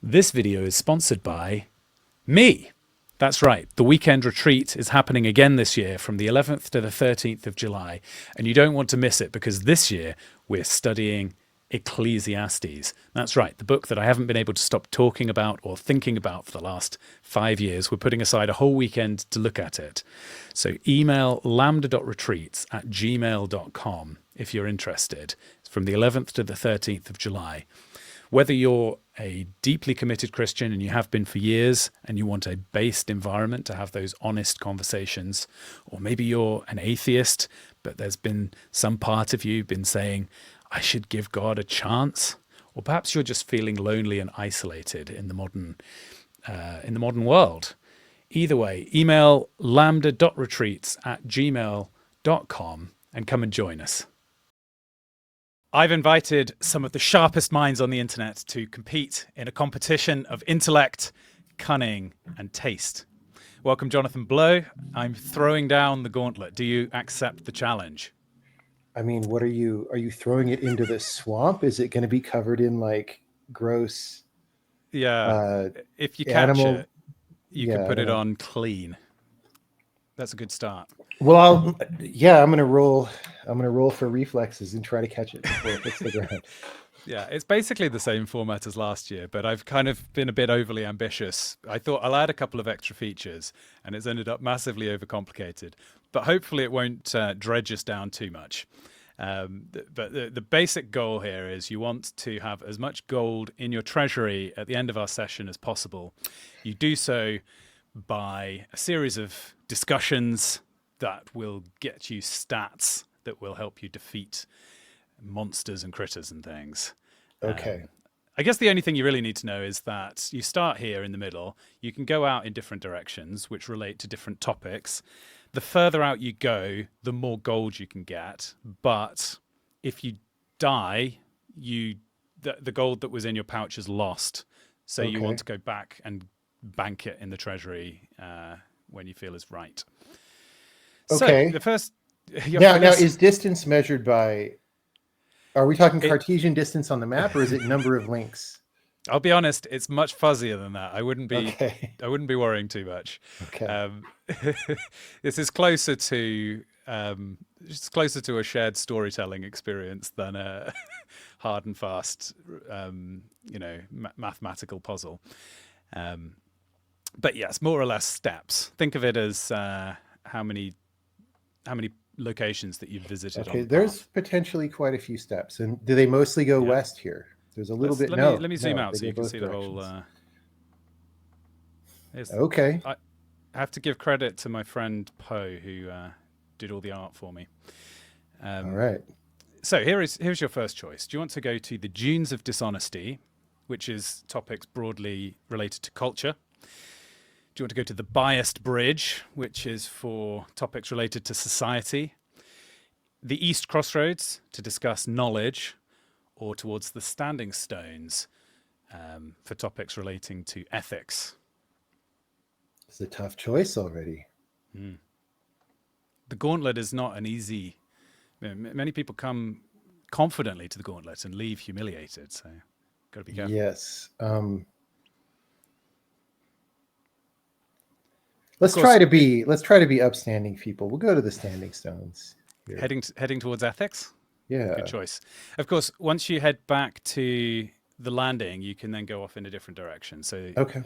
This video is sponsored by me. That's right. The weekend retreat is happening again this year from the 11th to the 13th of July. And you don't want to miss it because this year we're studying Ecclesiastes. That's right. The book that I haven't been able to stop talking about or thinking about for the last 5 years. We're putting aside a whole weekend to look at it. So email lambda.retreats@gmail.com if you're interested. It's from the 11th to the 13th of July. Whether you're a deeply committed Christian and you have been for years and you want a based environment to have those honest conversations, or maybe you're an atheist, but there's been some part of you been saying, I should give God a chance, or perhaps you're just feeling lonely and isolated in the modern world. Either way, email lambda.retreats@gmail.com and come and join us. I've invited some of the sharpest minds on the internet to compete in a competition of intellect, cunning, and taste. Welcome, Jonathan Blow. I'm throwing down the gauntlet. Do you accept the challenge? I mean, what are you throwing it into the swamp? Is it going to be covered in like gross If you catch animal? it, you can put it on clean. That's a good start. Well, I'm going to roll. I'm going to roll for reflexes and try to catch it before it hits the ground. Yeah, it's basically the same format as last year, but I've kind of been a bit overly ambitious. I thought I'll add a couple of extra features, and it's ended up massively overcomplicated. But hopefully it won't dredge us down too much. But the basic goal here is you want to have as much gold in your treasury at the end of our session as possible. You do so by a series of discussions that will get you stats that will help you defeat monsters and critters and things. Okay. I guess the only thing you really need to know is that you start here in the middle. You can go out in different directions, which relate to different topics. The further out you go, the more gold you can get. But if you die, the gold that was in your pouch is lost. So you want to go back and bank it in the treasury when you feel is right. Okay. So the first. Now, is distance measured by? Are we talking Cartesian distance on the map, or is it number of links? I'll be honest; it's much fuzzier than that. I wouldn't be worrying too much. Okay. This is closer to a shared storytelling experience than a hard and fast, mathematical puzzle. But yes, more or less steps. Think of it as how many locations that you've visited. Okay, there's potentially quite a few steps. And do they mostly go west here? There's a little bit. Let me zoom out so you can see the whole. Okay. I have to give credit to my friend Poe who did all the art for me. All right. So here's your first choice. Do you want to go to the Dunes of Dishonesty, which is topics broadly related to culture? Do you want to go to the Biased Bridge, which is for topics related to society? The East Crossroads to discuss knowledge, or towards the Standing Stones for topics relating to ethics? It's a tough choice already. The Gauntlet is not an easy. Many people come confidently to the Gauntlet and leave humiliated. So, got to be careful. Yes. Let's try to be upstanding people. We'll go to the Standing Stones. Here. Heading towards ethics? Yeah. Good choice. Of course, once you head back to the landing, you can then go off in a different direction. So okay.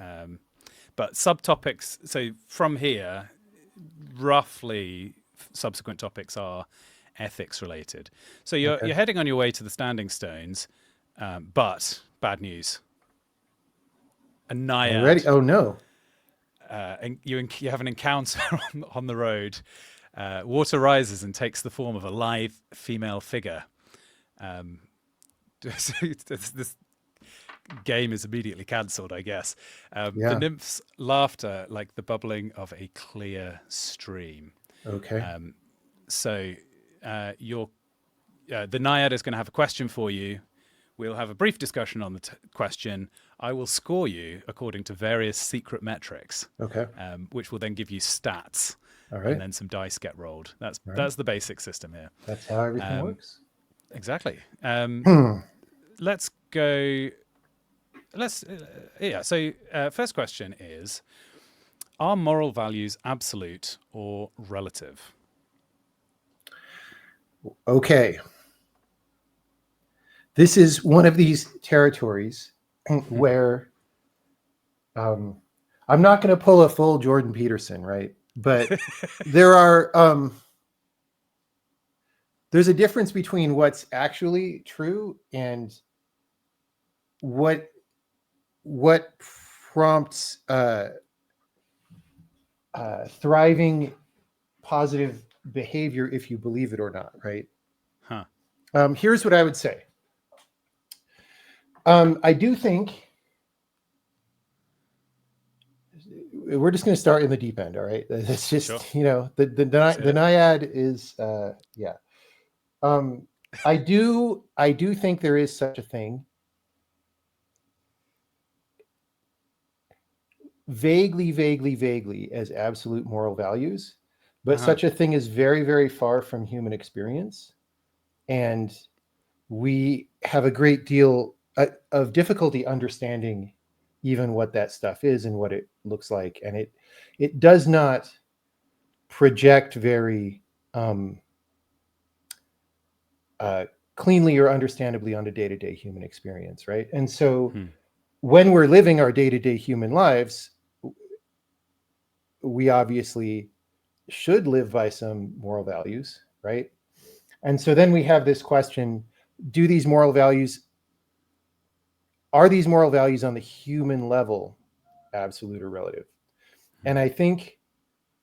But subtopics, so from here, roughly subsequent topics are ethics related. So you're heading on your way to the Standing Stones, but bad news. A naiad. Already? Oh no. And you have an encounter on the road. Water rises and takes the form of a live female figure. This game is immediately cancelled, I guess. The nymph's laughter like the bubbling of a clear stream. Okay. So the naiad is going to have a question for you. We'll have a brief discussion on the question. I will score you according to various secret metrics. Okay. Which will then give you stats. All right. And then some dice get rolled. That's the basic system here. That's how everything works. Exactly. Let's go let's yeah. So first question is: are moral values absolute or relative? Okay. This is one of these territories where um, I'm not going to pull a full Jordan Peterson, right? But there are there's a difference between what's actually true and what what prompts thriving positive behavior if you believe it or not, right? Huh. Here's what I would say. I do think we're just going to start in the deep end. All right, it's Sure. just the Let's hear it. naiad is yeah. I do think there is such a thing, vaguely as absolute moral values, but Uh-huh. such a thing is very, very far from human experience, and we have a great deal of difficulty understanding even what that stuff is and what it looks like, and it does not project very um, uh, cleanly or understandably on a day-to-day human experience, right? And so Hmm. when we're living our day-to-day human lives, we obviously should live by some moral values, right? And so then we have this question: do these moral values are these moral values on the human level absolute or relative? And I think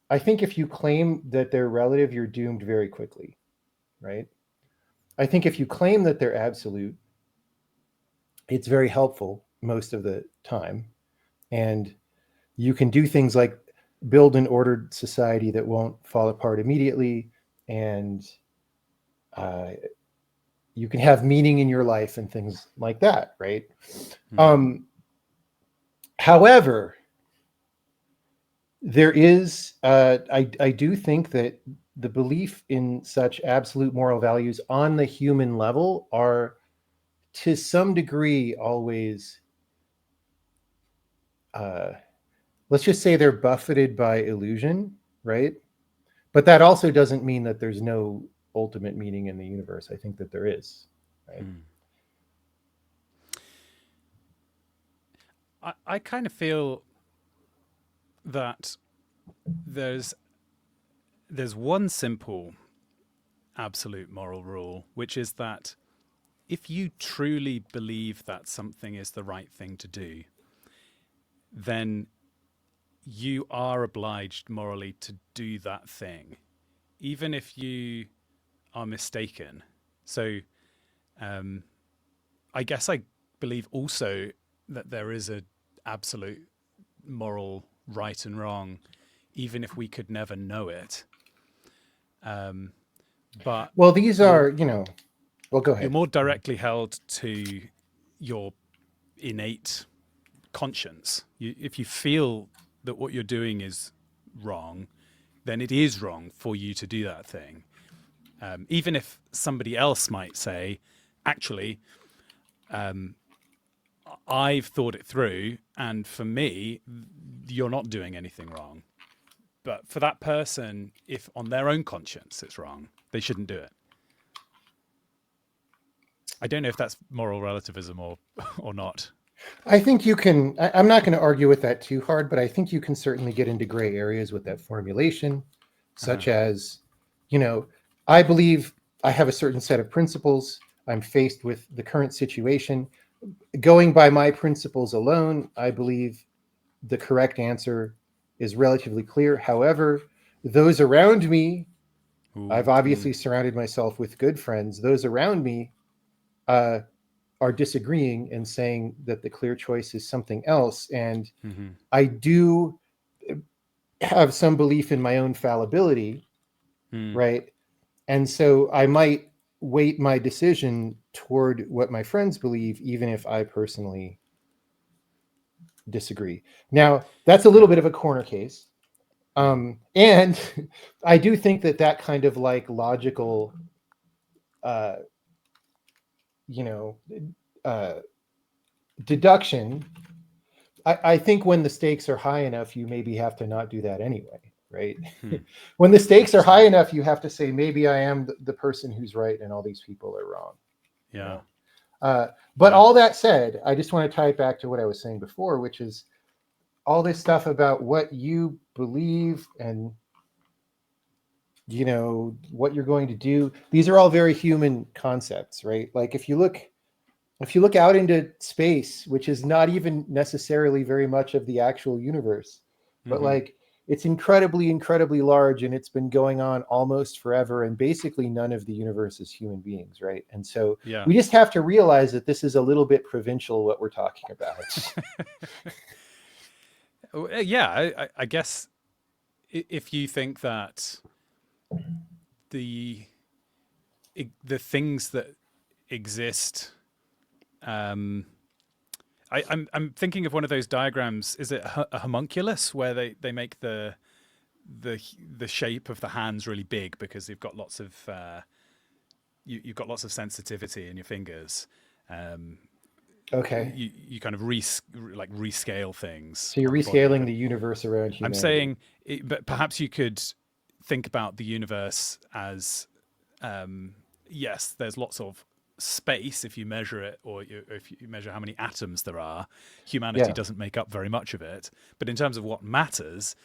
if you claim that they're relative, you're doomed very quickly, right? I think if you claim that they're absolute, it's very helpful most of the time, and you can do things like build an ordered society that won't fall apart immediately, and uh, you can have meaning in your life and things like that, right? Hmm. um, However, there is I do think that the belief in such absolute moral values on the human level are to some degree always uh, let's just say they're buffeted by illusion, right? But that also doesn't mean that there's no ultimate meaning in the universe. I think that there is, right? Hmm. I kind of feel that there's there's one simple absolute moral rule, which is that if you truly believe that something is the right thing to do, then you are obliged morally to do that thing, even if you are mistaken. So, um, I guess I believe also that there is a absolute moral right and wrong, even if we could never know it. Um, but Well, these you're are, well, go you're ahead. more directly held to your innate conscience. If you feel that what you're doing is wrong, then it is wrong for you to do that thing. Even if somebody else might say, actually, um, I've thought it through, and for me, you're not doing anything wrong. But for that person, if on their own conscience it's wrong, they shouldn't do it. I don't know if that's moral relativism or or not. I think you can, I'm not going to argue with that too hard, but I think you can certainly get into gray areas with that formulation, Uh-huh. such as, you know, I believe I have a certain set of principles. I'm faced with the current situation. Going by my principles alone, I believe the correct answer is relatively clear. However, those around me, Ooh, I've obviously surrounded myself with good friends. Those around me uh, are disagreeing and saying that the clear choice is something else. And mm-hmm. I do have some belief in my own fallibility, Mm. right? And so I might weight my decision toward what my friends believe, even if I personally disagree. Now, that's a little Huh. bit of a corner case. Mm-hmm. And I do think that that kind of like logical, uh, you know, uh, deduction, I think when the stakes are high enough, you maybe have to not do that anyway, right? Hmm. When the stakes are high Interesting. enough, you have to say, maybe I am the person who's right and all these people are wrong, you Yeah. know? But Yeah. all that said, I just want to tie it back to what I was saying before, which is all this stuff about what you believe and what you're going to do. These are all very human concepts, right? Like if you look out into space, which is not even necessarily very much of the actual universe, but Hmm. like it's incredibly, incredibly large and it's been going on almost forever. And basically, none of the universe is human beings, right? And so Yeah. we just have to realize that this is a little bit provincial what we're talking about. Yeah. I guess if you think that the the things that exist, um, I'm thinking of one of those diagrams. Is it a homunculus where they make the the shape of the hands really big because you've got lots of you've got lots of sensitivity in your fingers. Um, Okay. you kind of like rescale things So you're on the body. rescaling the universe around I'm humanity. saying, but perhaps you could think about the universe as yes, there's lots of space if you measure it, or if you measure how many atoms there are. Humanity Yeah. doesn't make up very much of it, but in terms of what matters,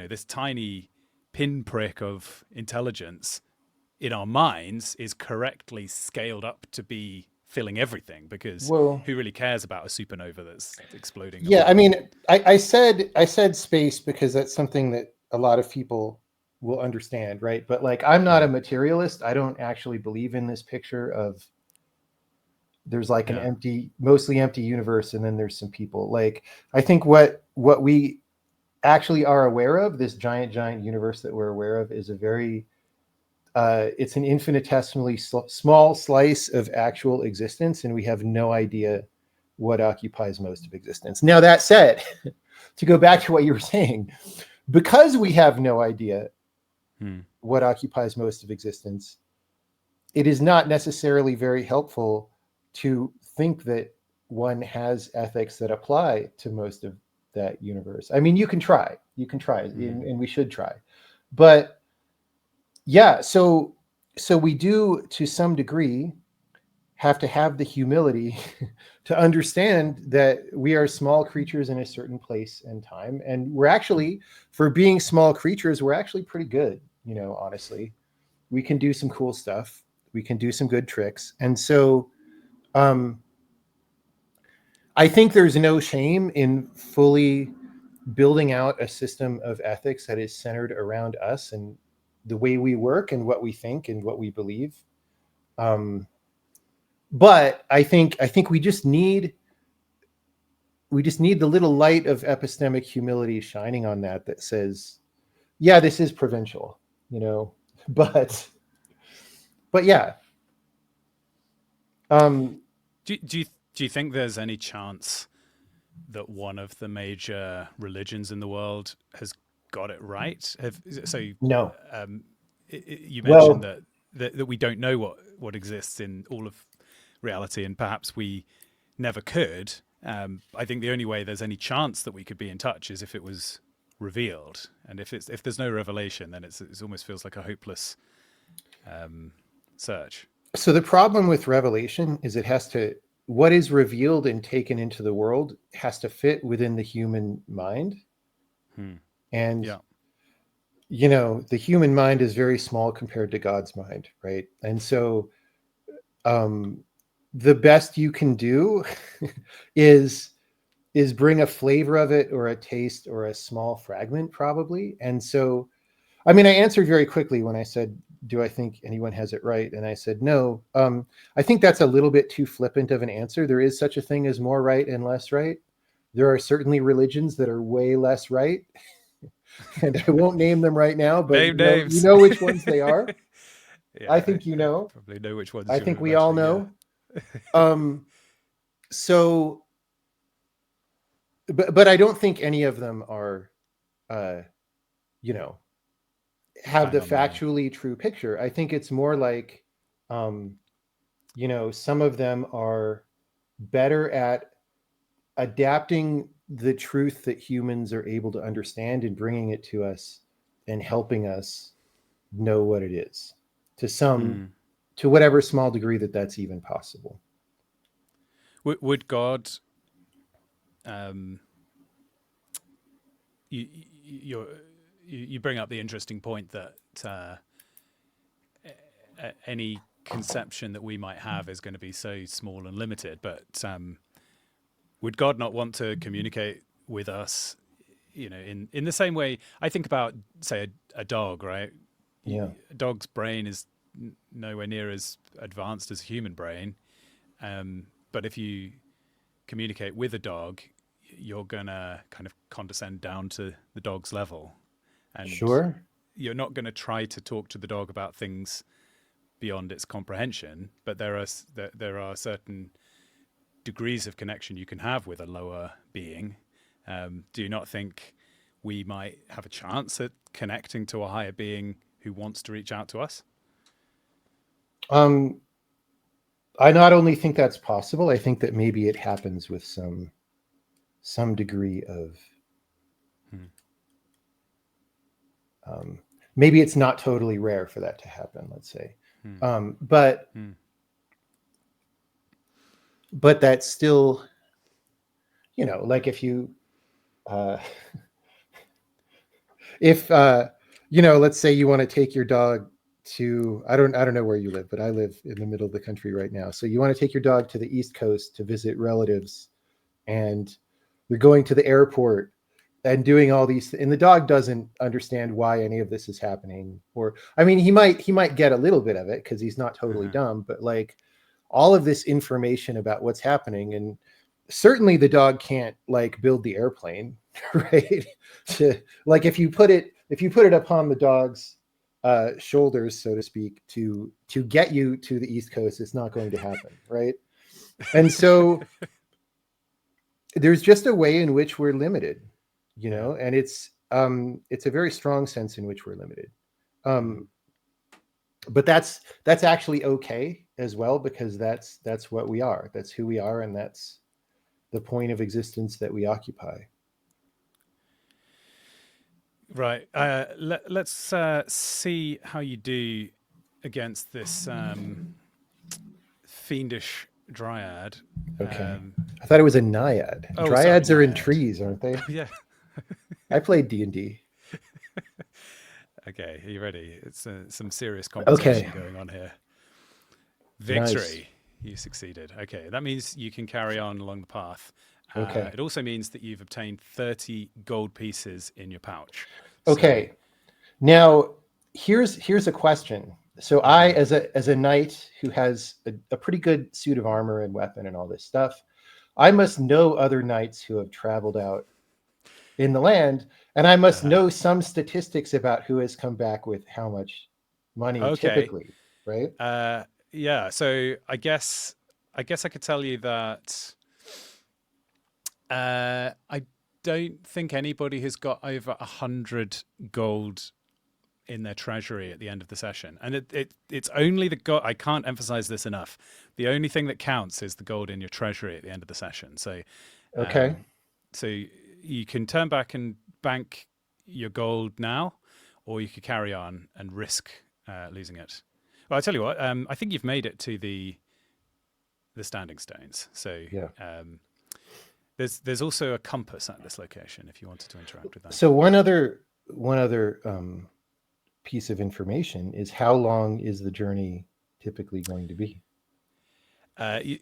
this tiny pinprick of intelligence in our minds is correctly scaled up to be filling everything, because Well, who really cares about a supernova that's exploding yeah, I above? mean, I said space because that's something that a lot of people will understand, right? But like I'm not a Mm, materialist. I don't actually believe in this picture of there's like an yeah. empty, mostly empty universe and then there's some people. Like I think what we actually are aware of, this giant universe that we're aware of is a very it's an infinitesimally small slice of actual existence and we have no idea what occupies most of existence. Now that said, to go back to what you were saying, because we have no idea Mm, what occupies most of existence, it is not necessarily very helpful to think that one has ethics that apply to most of that universe. I mean, you can try, mm, and we should try. But yeah, so we do to some degree have to have the humility to understand that we are small creatures in a certain place and time, and we're actually, for being small creatures, we're actually pretty good, honestly. We can do some cool stuff, we can do some good tricks, and so um I think there's no shame in fully building out a system of ethics that is centered around us and the way we work and what we think and what we believe. um but I think we just need the little light of epistemic humility shining on that says, yeah, this is provincial, you know, but yeah. Um, do you think there's any chance that one of the major religions in the world has got it right? no. Um, you mentioned Well, that we don't know what exists in all of reality, and perhaps we never could. I think the only way there's any chance that we could be in touch is if it was revealed, and if there's no revelation, then it almost feels like a hopeless um, search. so the problem with revelation is it has to, what is revealed and taken into the world has to fit within the human mind. Hmm. And, Yeah. the human mind is very small compared to God's mind, right? And so um, the best you can do is bring a flavor of it or a taste or a small fragment, probably. And so, I mean, I answered very quickly when I said, do I think anyone has it right? And I said, no. I think that's a little bit too flippant of an answer. There is such a thing as more right and less right. There are certainly religions that are way less right, and I won't name them right now, but Name you names. know which ones they are. I Yeah, think you I know. probably know which ones I you're think we all imagining. Yeah. know. Um, so, but I don't think any of them are, uh, you know, have the Bang on the money. factually true picture. I think it's more like, um, some of them are better at. adapting the truth that humans are able to understand and bringing it to us and helping us know what it is Mm. to whatever small degree that that's even possible. Would God, um, you, you you bring up the interesting point that any conception that we might have is going to be so small and limited, but would God not want to communicate with us, in the same way? I think about, say, a dog, right? Yeah. A dog's brain is nowhere near as advanced as a human brain. But if you communicate with a dog, you're going to kind of condescend down to the dog's level. And Sure. you're not going to try to talk to the dog about things beyond its comprehension, but there are certain degrees of connection you can have with a lower being. Do you not think we might have a chance at connecting to a higher being who wants to reach out to us? Um, I not only think that's possible, I think that maybe it happens with some degree of Hmm. um, maybe it's not totally rare for that to happen. Let's say, Hmm. but Hmm. that's still, like if you uh, if let's say you want to take your dog to, I don't know where you live, but I live in the middle of the country right now. So you want to take your dog to the East Coast to visit relatives, and you're going to the airport and doing all these, and the dog doesn't understand why any of this is happening. Or I mean, he might get a little bit of it because he's not totally Uh-huh. dumb, but like all of this information about what's happening, and certainly the dog can't like build the airplane, right? to like if you put it upon the dog's shoulders, so to speak, to get you to the East Coast, it's not going to happen, right? And so there's just a way in which we're limited, Yeah. and it's a very strong sense in which we're limited. Mm. um but that's actually okay as well, because that's what we are, that's who we are, and that's the point of existence that we occupy. Right. Let's see how you do against this fiendish dryad. Okay. Um, I thought it was a naiad. oh, sorry, Dryads are in naiad. trees, aren't they? Yeah. I played D&D. Okay, are you ready? It's some serious conversation Okay. going on here. Nice. Victory. You succeeded. Okay, that means you can carry on along the path. Okay. It also means that you've obtained 30 gold pieces in your pouch. So, Okay. Now, here's a question. So I, mhm. as a knight who has a pretty good suit of armor and weapon and all this stuff, I must know other knights who have traveled out in the land, and I must Uh-huh. know some statistics about who has come back with how much money Okay. typically, right? Uh, yeah. So I guess I could tell you that I don't think anybody has got over 100 gold in their treasury at the end of the session, and it's only the gold. I can't emphasize this enough. The only thing that counts is the gold in your treasury at the end of the session. So, Okay. um, so you can turn back and bank your gold now, or you could carry on and risk losing it. Well, I tell you what. I think you've made it to the standing stones. So Yeah. um, there's also a compass at this location if you wanted to interact with that. So one other piece of information is, how long is the journey typically going to be?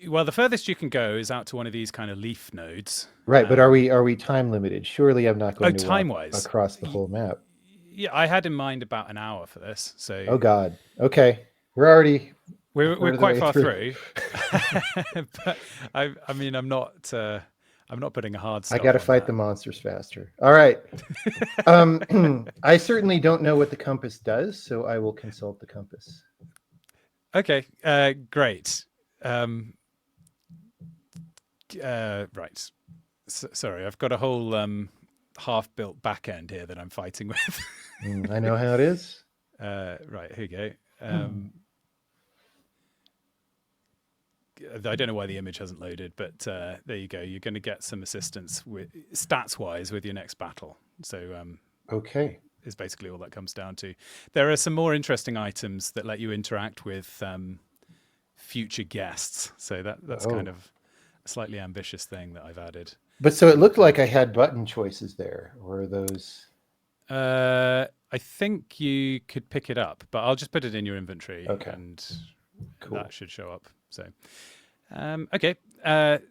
Well, the furthest you can go is out to one of these kind of leaf nodes. Right, but are we time limited? Surely I'm not Oh, going to time walk wise, across the whole map. yeah, I had in mind about an hour for this, so Oh God. Okay. We're already a we're third of the quite way far through. through. But I mean, I'm not putting a hard I got stop to on fight that. the monsters faster. All right. I certainly don't know what the compass does, so I will consult the compass. Okay, great. Um, right. Sorry, I've got a whole half-built back end here that I'm fighting with. I know how it is. Right, here you go. I don't know why the image hasn't loaded, but there you go. You're going to get some assistance with stats wise with your next battle. So Okay. is basically all that comes down to. There are some more interesting items that let you interact with future guests. So that's kind Oh. of a slightly ambitious thing that I've added. But so it looked Kind like I had button choices there, or are those? I think you could pick it up, but I'll just put it in your inventory, Okay. and Cool. that should show up. So, okay.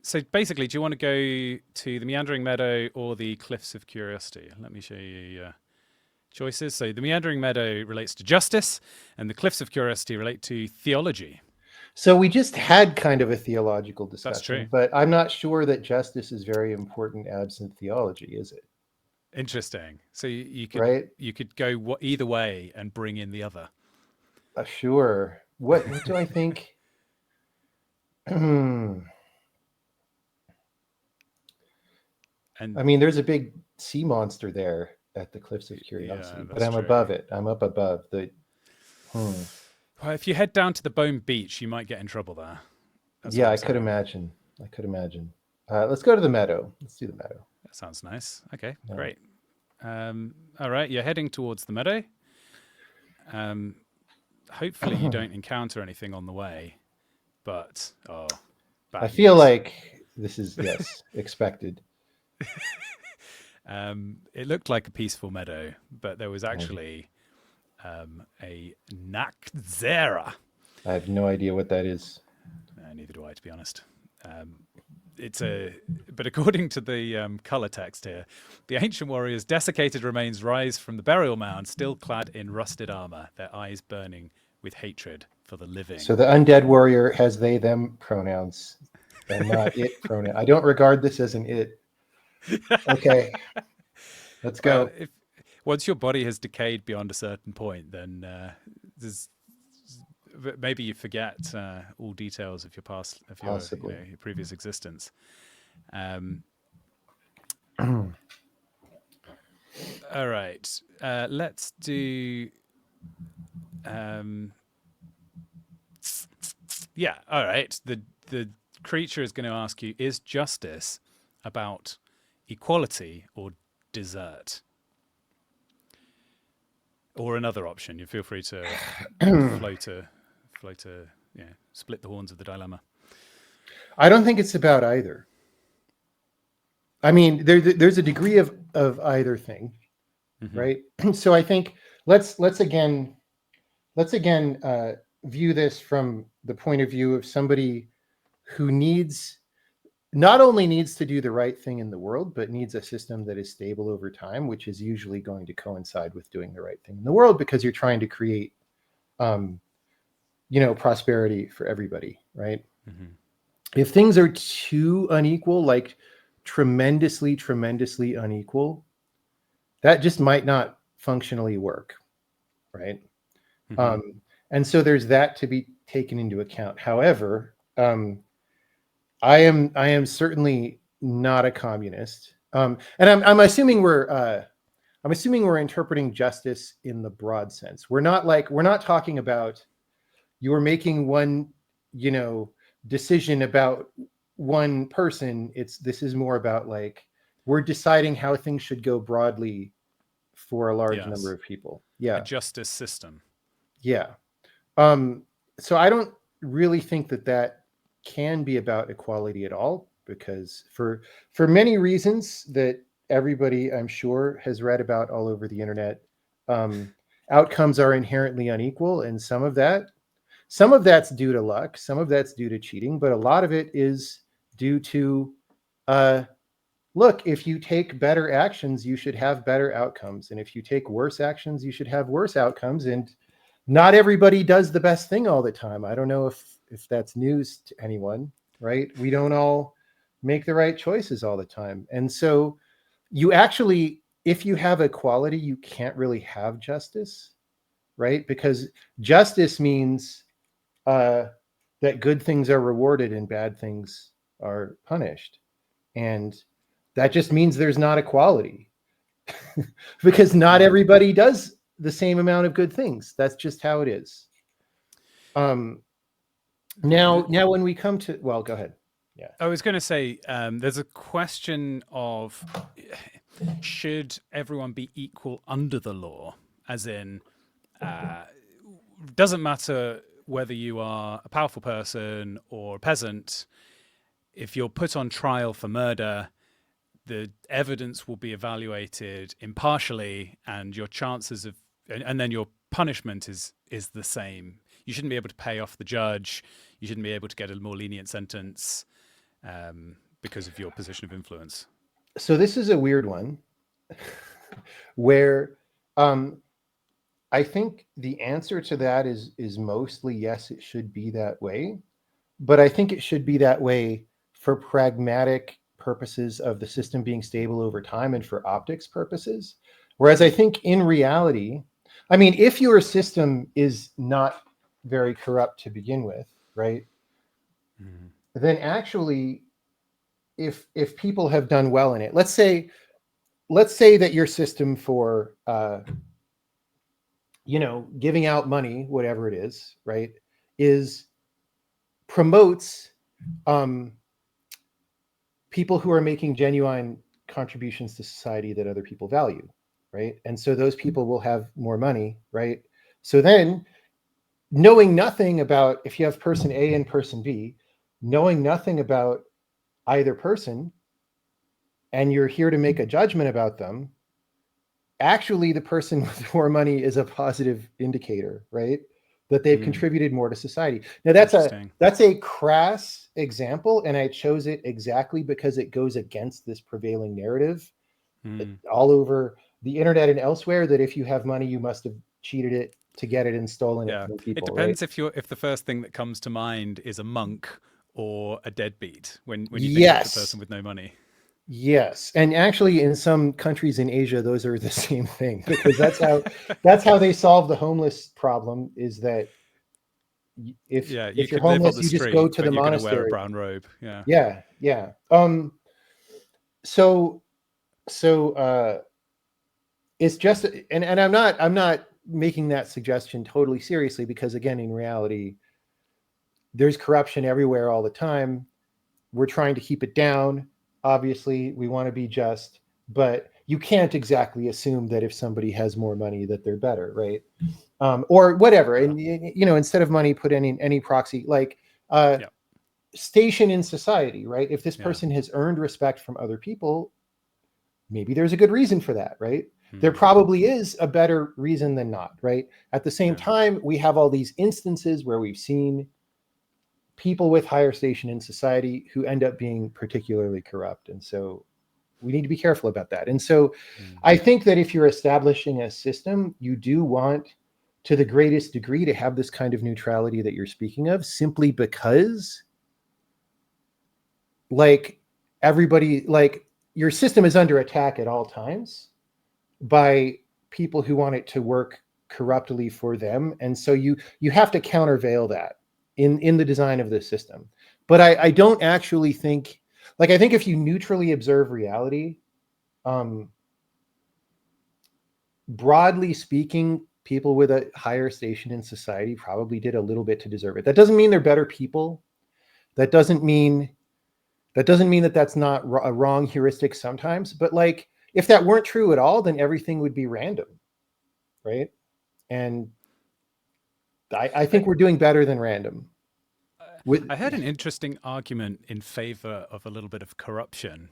So basically, do you want to go to the Meandering Meadow or the Cliffs of Curiosity? Let me show you choices. So the Meandering Meadow relates to justice, and the Cliffs of Curiosity relate to theology. So we just had kind of a theological That's discussion, true. but I'm not sure that justice is very important absent theology, is it? Interesting. So you Right? could go either way and bring in the other. Sure. What do I think? I And mean, there's a big sea monster there at the Cliffs of yeah, Curiosity, but that's I'm true. above it. I'm up above the. Well, if you head down to the Bone Beach, you might get in trouble there. That's Yeah, what I'm I could saying. imagine. I could imagine. Let's go to the meadow. Let's do the meadow. That sounds nice. Okay, Yeah. great. All right, you're heading towards the meadow. Hopefully, you don't encounter anything on the way, but bad I feel news. like this is, yes, expected. It looked like a peaceful meadow, but there was actually a Nakzera. I have no idea what that is. Neither do I, to be honest. But according to the color text here, the ancient warriors' desiccated remains rise from the burial mound, still clad in rusted armor, their eyes burning with hatred for the living. So the undead warrior has they them pronouns and not it pronoun. I don't regard this as an it. Okay, let's go. Well, if once your body has decayed beyond a certain point, then maybe you forget all details of your past, of Possibly. your previous existence. All right, let's do. Yeah, all right. The creature is going to ask you: is justice about equality or desert? Or another option. You feel free to split the horns of the dilemma. I don't think it's about either. I mean, there's a degree of either thing, right? So I think let's again view this from the point of view of somebody who not only needs to do the right thing in the world, but needs a system that is stable over time, which is usually going to coincide with doing the right thing in the world because you're trying to create, prosperity for everybody, right? If things are too unequal, like tremendously unequal, that just might not functionally work, right? And so there's that to be taken into account. However, I am certainly not a communist, and I'm assuming we're interpreting justice in the broad sense. We're not talking about you're making one decision about one person. This is more about like we're deciding how things should go broadly for a large number of people. Yeah, a justice system. Yeah. So I don't really think that can be about equality at all, because for many reasons that everybody, I'm sure, has read about all over the internet, outcomes are inherently unequal, and some of that's due to luck, some of that's due to cheating, but a lot of it is due to look, if you take better actions, you should have better outcomes, and if you take worse actions, you should have worse outcomes. And not everybody does the best thing all the time. I don't know if that's news to anyone, right? We don't all make the right choices all the time. And so you actually, if you have equality, you can't really have justice, right? Because justice means that good things are rewarded and bad things are punished. And that just means there's not equality because not everybody does the same amount of good things. That's just how it is. Now, when we come to, well, go ahead. Yeah. I was going to say there's a question of should everyone be equal under the law, as in doesn't matter whether you are a powerful person or a peasant. If you're put on trial for murder, the evidence will be evaluated impartially, and your chances of, and then your punishment is the same. You shouldn't be able to pay off the judge. You shouldn't be able to get a more lenient sentence because of your position of influence. So this is a weird one where I think the answer to that is mostly yes, it should be that way. But I think it should be that way for pragmatic purposes of the system being stable over time and for optics purposes. Whereas I think in reality, I mean, if your system is not very corrupt to begin with, right? Mm. Then actually, if people have done well in it, let's say that your system for giving out money, whatever it is, right, is promotes people who are making genuine contributions to society that other people value, right? And so those people will have more money, right? So then, knowing nothing about, if you have person A and person B, knowing nothing about either person, and you're here to make a judgment about them, actually the person with more money is a positive indicator, right? That they've contributed more to society. Now that's a crass example, and I chose it exactly because it goes against this prevailing narrative all over the internet and elsewhere, that if you have money, you must have cheated it to get it and stolen it Yeah, from it people, right? depends if the first thing that comes to mind is a monk or a deadbeat when you think of the Yes. person with no money. Yes, and actually, in some countries in Asia, those are the same thing, because that's how they solve the homeless problem. Is that if Yeah, you if you're could live on homeless, the you just go street, to the but you're going to wear a monastery. brown robe. Yeah. Yeah, yeah. So it's just, and I'm not making that suggestion totally seriously, because again, in reality, there's corruption everywhere all the time. We're trying to keep it down. Obviously, we want to be just, but you can't exactly assume that if somebody has more money that they're better, right? Or whatever. Yeah. And instead of money, put any proxy, like Yeah. station in society, right? If this Yeah. person has earned respect from other people, maybe there's a good reason for that, right? There Mm, probably is a better reason than not, right? At the same yeah. time, we have all these instances where we've seen people with higher station in society who end up being particularly corrupt. And so we need to be careful about that. And so Mm, I think that if you're establishing a system, you do want to the greatest degree to have this kind of neutrality that you're speaking of, simply because like everybody, like your system is under attack at all times by people who want it to work corruptly for them. And so you have to countervail that in the design of this system. But I don't actually think, like, I think if you neutrally observe reality, um, broadly speaking, people with a higher station in society probably did a little bit to deserve it. That doesn't mean they're better people. That doesn't mean that that's not a wrong heuristic sometimes. But like, if that weren't true at all, then everything would be random, right? And I I, think we're doing better than random. With I heard an interesting argument in favor of a little bit of corruption.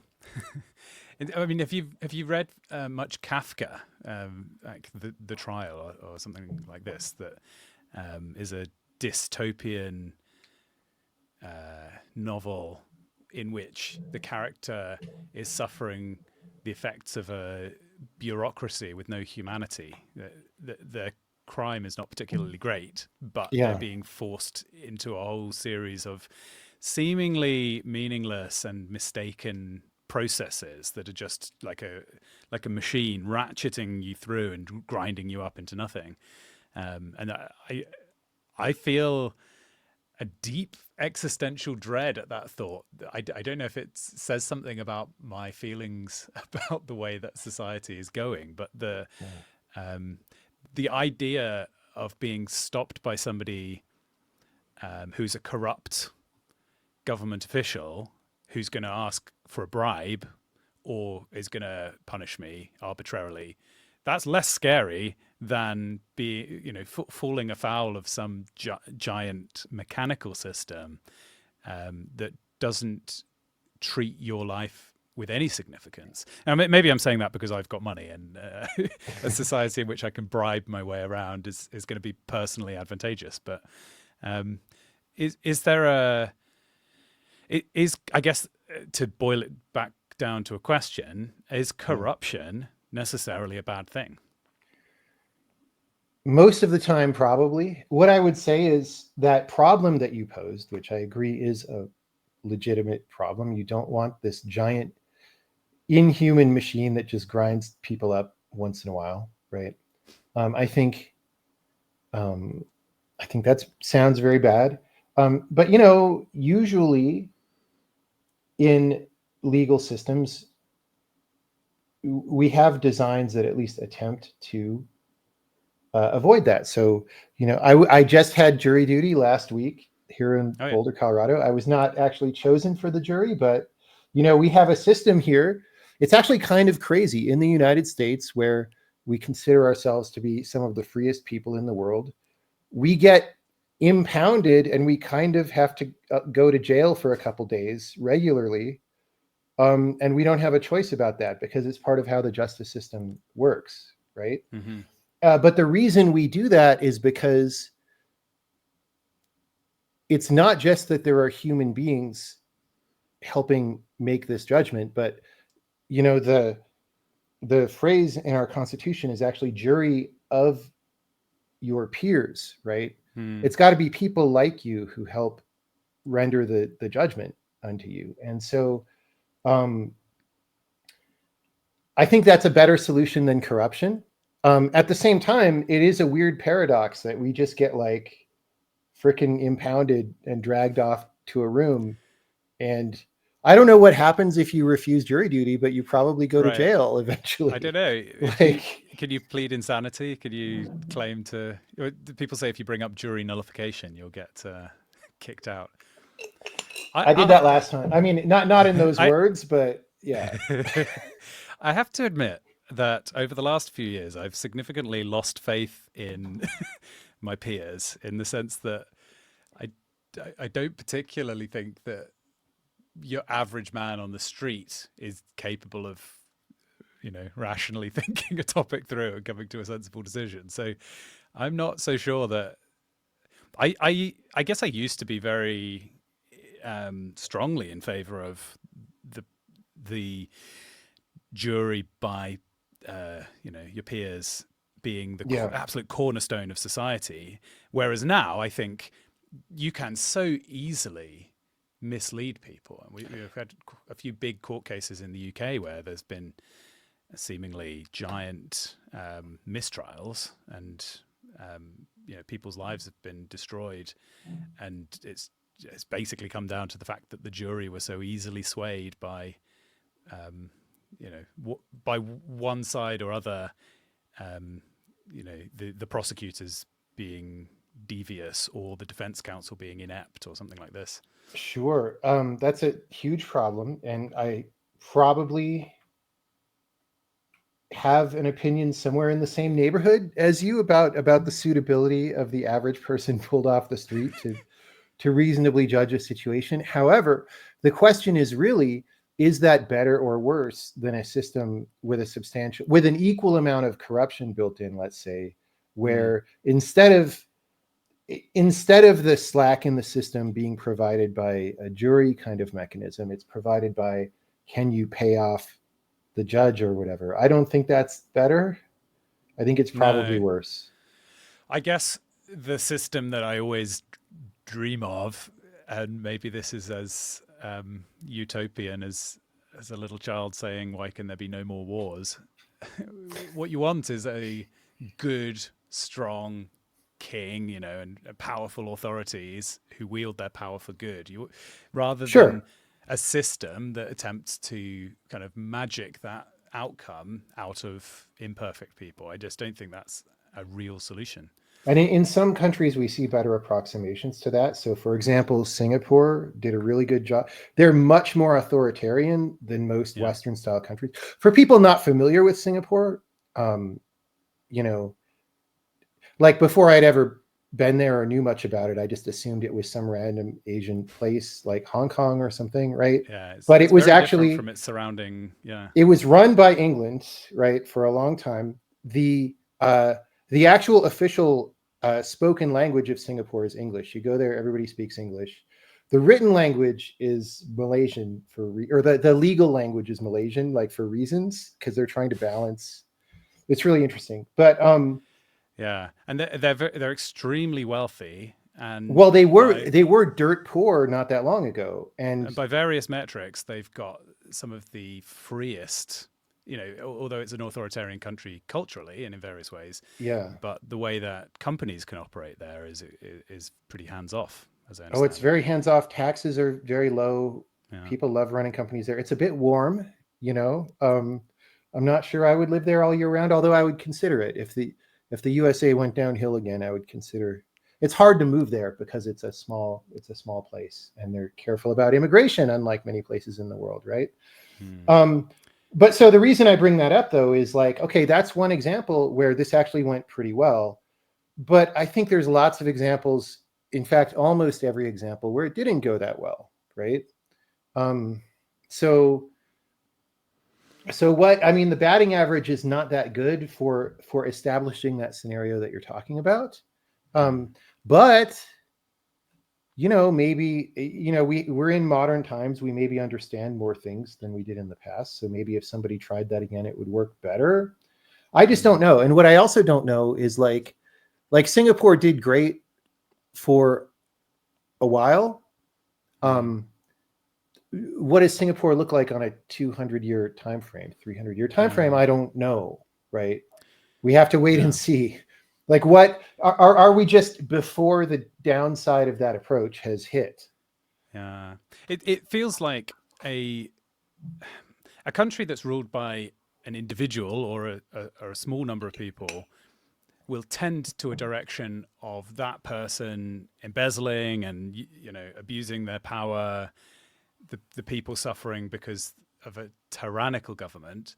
I mean, have you read much Kafka, like the trial or something like this, that is a dystopian novel in which the character is suffering the effects of a bureaucracy with no humanity. The crime is not particularly great, but they're yeah, being forced into a whole series of seemingly meaningless and mistaken processes that are just like a machine ratcheting you through and grinding you up into nothing. And I feel a deep existential dread at that thought. I don't know if it says something about my feelings about the way that society is going, but um, the idea of being stopped by somebody who's a corrupt government official who's going to ask for a bribe or is going to punish me arbitrarily, that's less scary than falling afoul of some giant mechanical system that doesn't treat your life with any significance. And maybe I'm saying that because I've got money, and a society in which I can bribe my way around is going to be personally advantageous. But is there a is I guess to boil it back down to a question: is corruption necessarily a bad thing? Most of the time, probably. What I would say is that problem that you posed, which I agree is a legitimate problem. You don't want this giant inhuman machine that just grinds people up once in a while, right? I think that sounds very bad. But usually in legal systems, we have designs that at least attempt to avoid that. So, I just had jury duty last week here in Boulder, Colorado. I was not actually chosen for the jury, but we have a system here. It's actually kind of crazy in the United States, where we consider ourselves to be some of the freest people in the world. We get impounded and we kind of have to go to jail for a couple days regularly. And we don't have a choice about that because it's part of how the justice system works, right? Mm-hmm. But the reason we do that is because it's not just that there are human beings helping make this judgment, but the phrase in our Constitution is actually jury of your peers, right? It's got to be people like you who help render the judgment unto you. And so I think that's a better solution than corruption. At the same time, it is a weird paradox that we just get like freaking impounded and dragged off to a room. And I don't know what happens if you refuse jury duty, but you probably go to jail eventually. I don't know. Can you plead insanity? Can you claim to? People say if you bring up jury nullification, you'll get kicked out. I did that last time. I mean, not in those words, but yeah. I have to admit that over the last few years, I've significantly lost faith in my peers, in the sense that I don't particularly think that your average man on the street is capable of, rationally thinking a topic through and coming to a sensible decision. So I'm not so sure that I guess I used to be very strongly in favor of the jury by your peers being the absolute cornerstone of society, whereas now I think you can so easily mislead people. And we've had a few big court cases in the UK where there's been seemingly giant mistrials, and people's lives have been destroyed, and it's basically come down to the fact that the jury were so easily swayed by by one side or other, the prosecutors being devious or the defense counsel being inept or something like this. Sure. That's a huge problem. And I probably have an opinion somewhere in the same neighborhood as you about the suitability of the average person pulled off the street to reasonably judge a situation. However, the question is really, is that better or worse than a system with an equal amount of corruption built in, let's say, where instead of the slack in the system being provided by a jury kind of mechanism, it's provided by, can you pay off the judge or whatever? I don't think that's better. I think it's probably worse. I guess the system that I always dream of, and maybe this is as utopian as a little child saying, why can there be no more wars? What you want is a good, strong king, and powerful authorities who wield their power for good, rather than a system that attempts to kind of magic that outcome out of imperfect people. I just don't think that's a real solution. And in some countries, we see better approximations to that. So, for example, Singapore did a really good job. They're much more authoritarian than most Yeah. Western style countries. For people not familiar with Singapore, um, you know, like before I'd ever been there or knew much about it, I just assumed it was some random Asian place like Hong Kong or something, right? Yeah, But it it's was very different actually from its surrounding. Yeah. it was run by England, right, for a long time. The actual official spoken language of Singapore is English. You go there, everybody speaks English. The written language is Malaysian or the legal language is Malaysian, like for reasons because they're trying to balance. It's really interesting, but Yeah, and they're extremely wealthy, and well, they were by they were dirt poor not that long ago, and and by various metrics, they've got some of the freest. You know, although it's an authoritarian country culturally and in various ways, yeah. but the way that companies can operate there is pretty hands off, as I Oh, it's understand it. very hands off. Taxes are very low. Yeah. People love running companies there. It's a bit warm, you know. I'm not sure I would live there all year round, although I would consider it if the USA went downhill again. I would consider. It's hard to move there because it's a small place, and they're careful about immigration, unlike many places in the world, right? Hmm. Um, but so the reason I bring that up though is like, okay, that's one example where this actually went pretty well, but I think there's lots of examples, in fact, almost every example where it didn't go that well, right? Um, so so what I mean, the batting average is not that good for establishing that scenario that you're talking about. Hmm. But maybe we're in modern times. We maybe understand more things than we did in the past. So maybe if somebody tried that again, it would work better. I just Hmm. don't know. And what I also don't know is like Singapore did great for a while. Hmm. Um, what does Singapore look like on a 200-year time frame, 300-year time frame? Yeah. I don't know, right? We have to wait and Yeah. see. Like what are we just before the downside of that approach has hit? Yeah. It feels like a a country that's ruled by an individual or a small number of people will tend to a direction of that person embezzling and abusing their power, the people suffering because of a tyrannical government.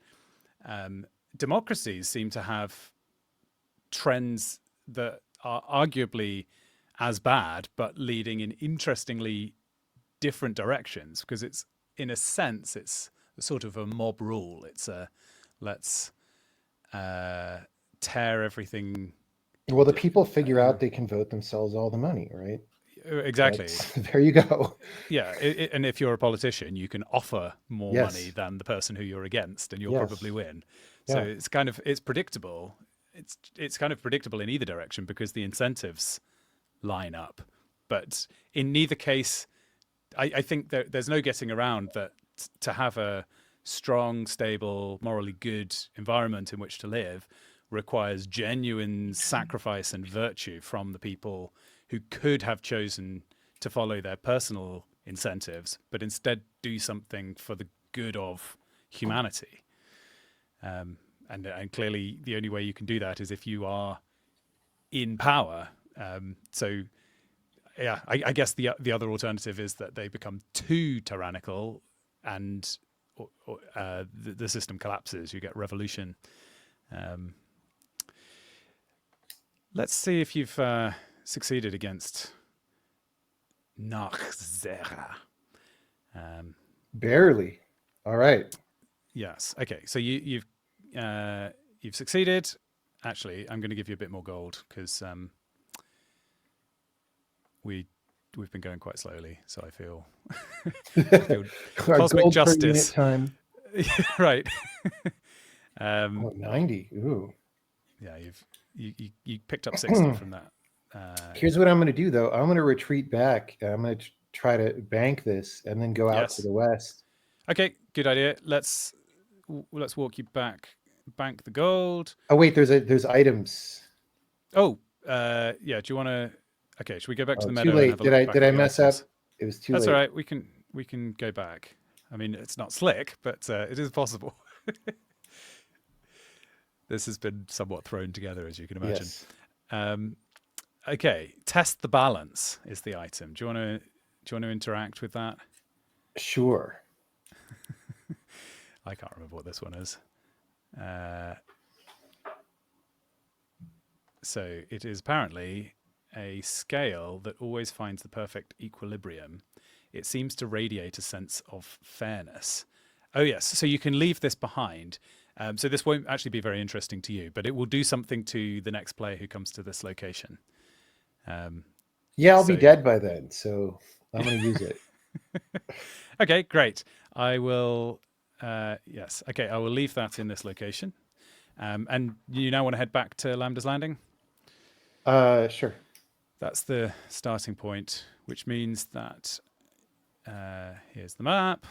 Um, Democracies seem to have trends that are arguably as bad, but leading in interestingly different directions because it's in a sense it's sort of a mob rule. It's a let's uh, tear everything. Well, the people figure out they can vote themselves all the money, right? Exactly. That's there you go. Yeah, and if you're a politician, you can offer more money Yes. than the person who you're against, and you'll probably Yes. win. So Yeah. it's predictable. It's kind of predictable in either direction because the incentives line up. But in neither case, I think there's no getting around that to have a strong, stable, morally good environment in which to live requires genuine sacrifice and virtue from the people who could have chosen to follow their personal incentives, but instead do something for the good of humanity. And clearly, the only way you can do that is if you are in power. So yeah, I guess the other alternative is that they become too tyrannical, and the system collapses. You get revolution. Um, let's see if you've succeeded against Nachzera. Um, Barely. All right. yes. Okay. So you've succeeded. Actually, I'm going to give you a bit more gold because we we've been going quite slowly. So I feel Our cosmic gold per unit justice. time. Right. Oh, 90. Ooh. Yeah, you picked up 60 from that. Here's what I'm going to do, though. I'm going to retreat back. I'm going to try to bank this and then go out to Yes. the west. Okay, good idea. Let's walk you back. Bank the gold. Oh wait, there's items. Oh, yeah. Do you want to? Okay, should we go back to Oh, the too meadow and late. have a Did look I back did at I the mess items? up? It was too That's all late. right. We can go back. I mean, it's not slick, but it is possible. This has been somewhat thrown together, as you can imagine. Yes. Um, Okay, test the balance is the item. Do you want to interact with that? Sure. I can't remember what this one is. Uh, so it is apparently a scale that always finds the perfect equilibrium. It seems to radiate a sense of fairness. Oh yes, so you can leave this behind. So this won't actually be very interesting to you, but it will do something to the next player who comes to this location. Um, Yeah, I'll be so dead by then, so I'm going to use it. okay, great. I will. Yes. Okay, I will leave that in this location. And you now want to head back to Lambda's Landing? Sure. That's the starting point, which means that here's the map,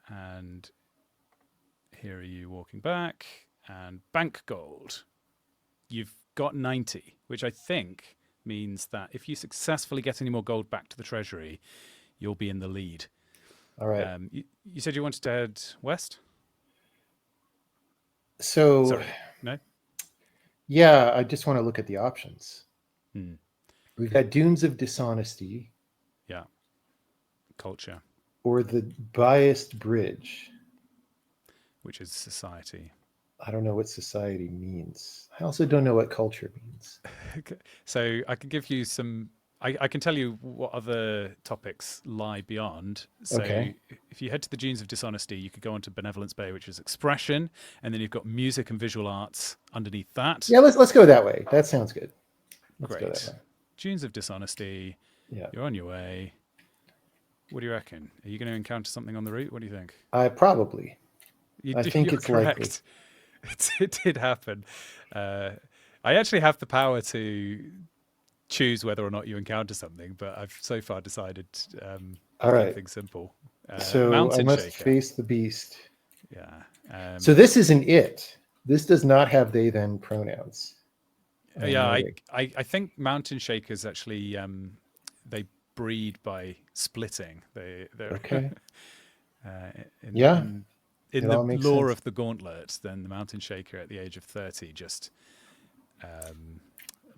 and here are you walking back, and bank gold. You've got 90, which I think means that if you successfully get any more gold back to the treasury, you'll be in the lead. All right. You said you wanted to head west? So, Sorry, no? yeah, I just want to look at the options. Hmm. We've got Dunes of Dishonesty Yeah. Culture, or the Biased Bridge. which is society. I don't know what society means. I also don't know what culture means. So I can give you some. I can tell you what other topics lie beyond. So Okay. if you head to the Dunes of Dishonesty, you could go on to Benevolence Bay, which is expression, and then you've got music and visual arts underneath that. Yeah, let's go that way. That sounds good. Let's go that Great. way. Dunes of Dishonesty. Yeah. You're on your way. What do you reckon? Are you going to encounter something on the route? What do you think? Probably. I think You're it's likely. correct. It did happen. I actually have the power to choose whether or not you encounter something, but I've so far decided All keep right. things simple. So I Mountain must Shaker. face the beast. Yeah. So this isn't it. This does not have they them pronouns. I'm Yeah. noting. I think Mountain Shakers actually they breed by splitting. They're Okay. in, Yeah, in in it the all makes lore sense. of the Gauntlet. Then the Mountain Shaker at the age of 30 just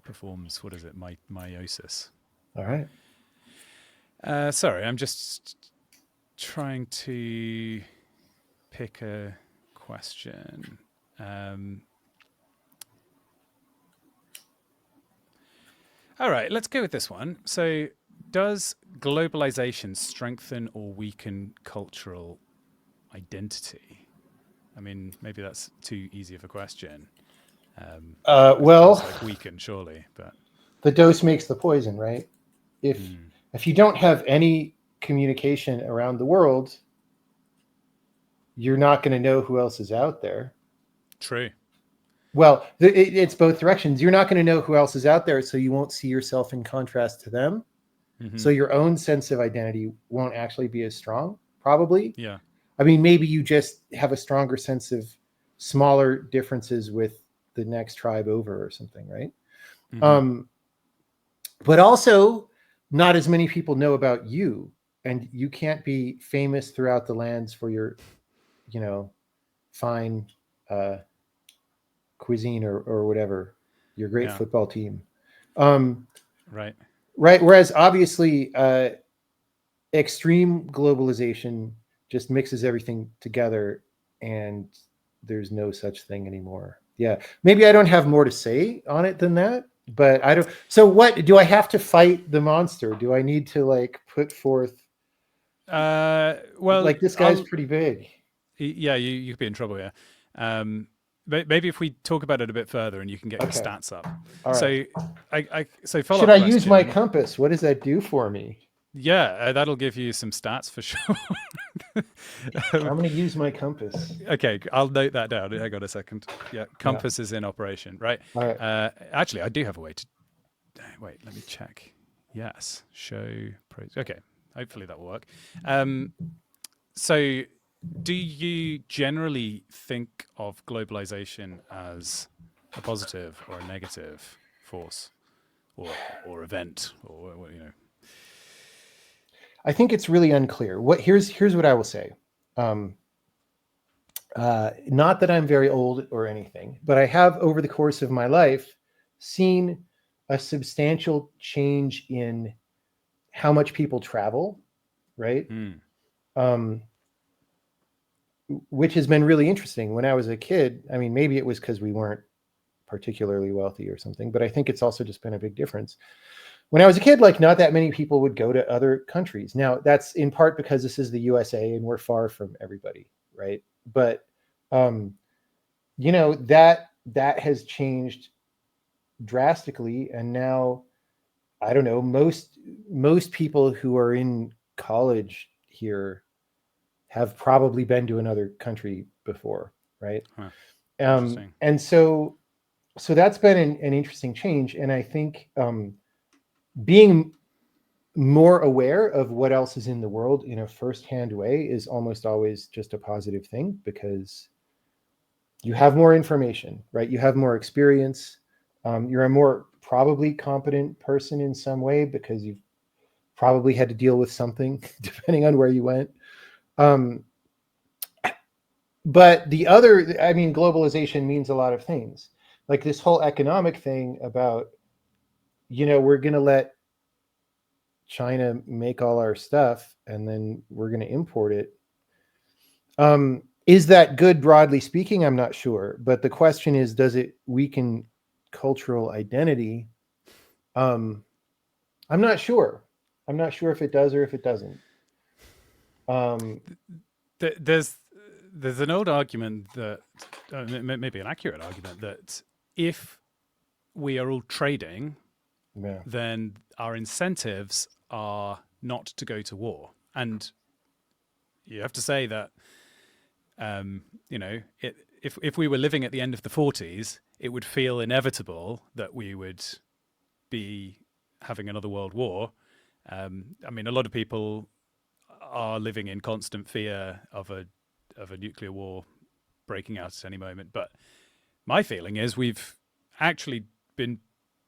performs, what is it, meiosis. All right. Sorry, I'm just trying to pick a question. All right, let's go with this one. So, does globalization strengthen or weaken cultural identity? I mean, maybe that's too easy of a question. It feels Well, like weaken, surely, but the dose makes the poison, right? If hmm, if you don't have any communication around the world, you're not going to know who else is out there. true. Well, it's both directions. You're not going to know who else is out there, so you won't see yourself in contrast to them. Hmm. So your own sense of identity won't actually be as strong, probably. Yeah. I mean, maybe you just have a stronger sense of smaller differences with the next tribe over or something, right? Hmm. But also, not as many people know about you, and you can't be famous throughout the lands for your, you know, fine uh, cuisine or whatever, your great Yeah. football team. Um, Right. right. Whereas obviously, extreme globalization just mixes everything together, and there's no such thing anymore. Yeah, maybe I don't have more to say on it than that, but I don't. So what do I have to fight the monster? Do I need to like put forth Well, like this guy's I'll. pretty big? Yeah, you could be in trouble here. Maybe if we talk about it a bit further, and you can get your Okay. stats up. All right. So, so follow Should up I use my question. compass? What does that do for me? Yeah, that'll give you some stats for sure. I'm going to use my compass. Okay, I'll note that down. Hang on a second. Yeah, Yeah. compass is in operation, right? All right. Actually, I do have a way to. Wait, let me check. Yes, show. Okay, hopefully that will work. So, do you generally think of globalization as a positive or a negative force, or event, or you know? I think it's really unclear. Here's what I will say. Not that I'm very old or anything, but I have over the course of my life seen a substantial change in how much people travel, right? Mm. Um, which has been really interesting. When I was a kid, I mean, maybe it was because we weren't particularly wealthy or something, but I think it's also just been a big difference. When I was a kid, like not that many people would go to other countries. Now, that's in part because this is the USA and we're far from everybody, right? But um, that has changed drastically, and now I don't know, most people who are in college here have probably been to another country before, right? Huh. Interesting. And so that's been an interesting change, and I think being more aware of what else is in the world in a firsthand way is almost always just a positive thing, because you have more information, right? You have more experience. You're a more probably competent person in some way because you've probably had to deal with something depending on where you went. Um, but the other, I mean, globalization means a lot of things. Like this whole economic thing about, we're going to let China make all our stuff and then we're going to import it. Is that good broadly speaking? I'm not sure. But the question is, does it weaken cultural identity? Um, I'm not sure. I'm not sure if it does or if it doesn't. Um, There's an old argument that maybe an accurate argument that if we are all trading, yeah. then our incentives are not to go to war. And you have to say that, if we were living at the end of the 40s, it would feel inevitable that we would be having another world war. I mean, a lot of people are living in constant fear of a nuclear war breaking out at any moment. But my feeling is we've actually been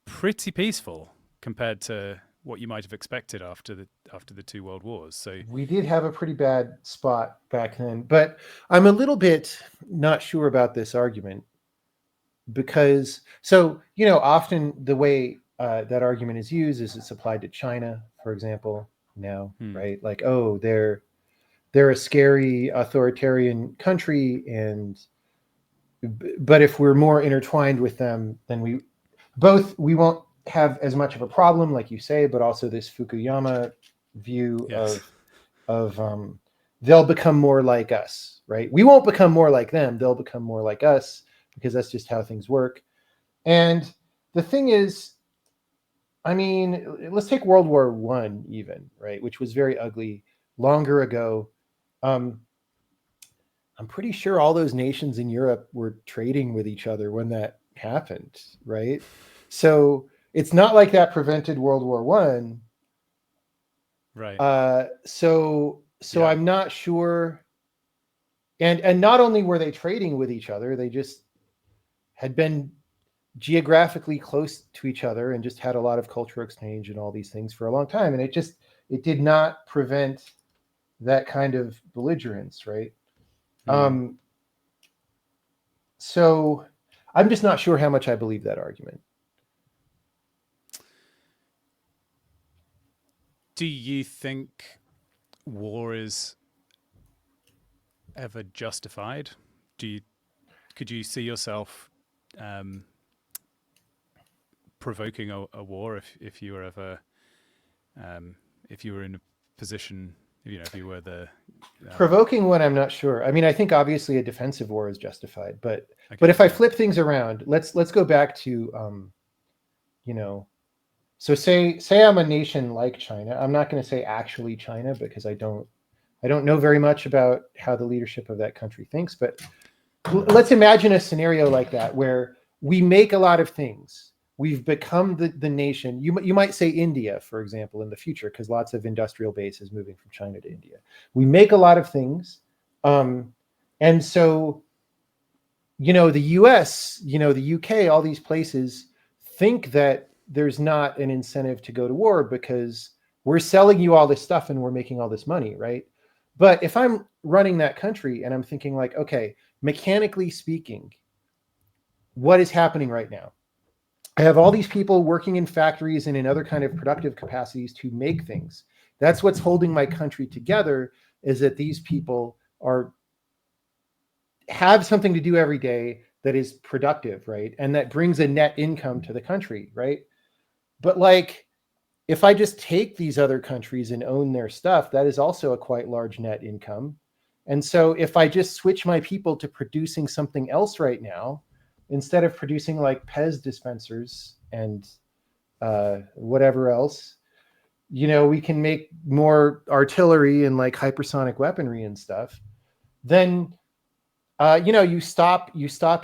pretty peaceful compared to what you might have expected after the two world wars. So We did have a pretty bad spot back then, but I'm a little bit not sure about this argument because, so, often the way that argument is used is it's applied to China, for example, now, right? Like, oh, they're a scary authoritarian country, but if we're more intertwined with them, then we won't have as much of a problem, like you say, but also this Fukuyama view yes, of they'll become more like us, right? We won't become more like them; they'll become more like us because that's just how things work. And the thing is, I mean, let's take World War One, even, right, which was very ugly longer ago. Um, I'm pretty sure all those nations in Europe were trading with each other when that happened, right? So it's not like that prevented World War One. right, So yeah, I'm not sure. And not only were they trading with each other, they just had been geographically close to each other and just had a lot of cultural exchange and all these things for a long time. And it did not prevent that kind of belligerence, right? Um, so I'm just not sure how much I believe that argument. Do you think war is ever justified? Do you Could you see yourself um, provoking a war if you were ever if you were in a position, if you were the Provoking one, I'm not sure. I mean, I think obviously a defensive war is justified, but okay, if I yeah, flip things around, let's go back to you know, so say I'm a nation like China. I'm not going to say actually China because I don't know very much about how the leadership of that country thinks, but let's imagine a scenario like that where we make a lot of things. We've become the nation. You might say India, for example, in the future, because lots of industrial base is moving from China to India. We make a lot of things. And so, the US, the UK, all these places think that there's not an incentive to go to war because we're selling you all this stuff and we're making all this money, right? But if I'm running that country and I'm thinking like, okay, mechanically speaking, what is happening right now? I have all these people working in factories and in other kind of productive capacities to make things. That's what's holding my country together, is that these people have something to do every day that is productive, right? And that brings a net income to the country, right? But like, if I just take these other countries and own their stuff, that is also a quite large net income. And so if I just switch my people to producing something else right now, instead of producing like Pez dispensers and whatever else, we can make more artillery and like hypersonic weaponry and stuff. Then, you stop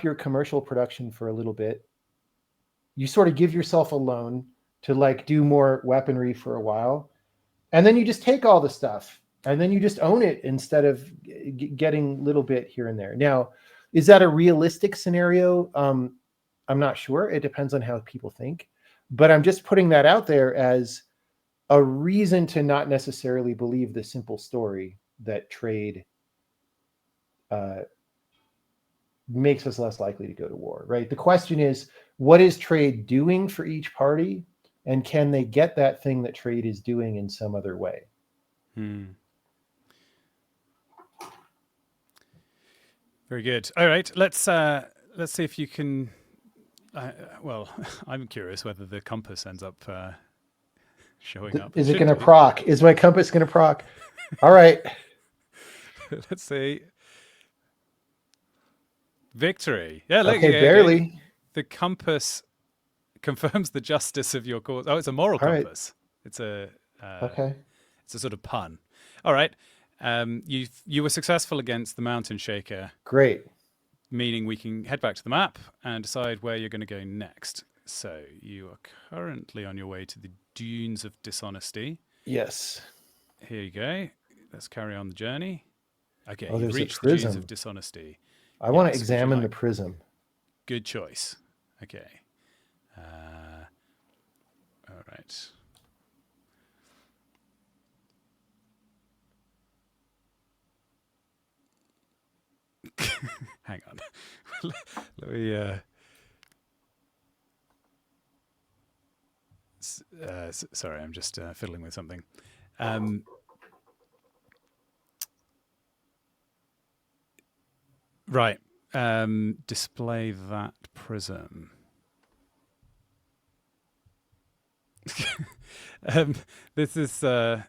your commercial production for a little bit. You sort of give yourself a loan to like do more weaponry for a while, and then you just take all the stuff and then you just own it instead of getting a little bit here and there. Now, is that a realistic scenario? I'm not sure. It depends on how people think, but I'm just putting that out there as a reason to not necessarily believe the simple story that trade makes us less likely to go to war, right? The question is, what is trade doing for each party? And can they get that thing that trade is doing in some other way? Very good. All right, let's see if you can. Well, I'm curious whether the compass ends up showing up. Is it going to proc? Is my compass going to proc? All right. Let's see. Victory. Yeah, look. Okay, barely. The compass confirms the justice of your cause. Oh, it's a moral compass. Right. It's a okay. It's a sort of pun. All right. You were successful against the Mountain Shaker. Great. Meaning we can head back to the map and decide where you're going to go next. So you are currently on your way to the Dunes of Dishonesty. Yes. Here you go. Let's carry on the journey. Okay, you've reached the Dunes of Dishonesty. I want to examine the prism. Good choice. Okay. All right. Hang on. Let me. Sorry, I'm just fiddling with something. Right. Display that prism. This is. I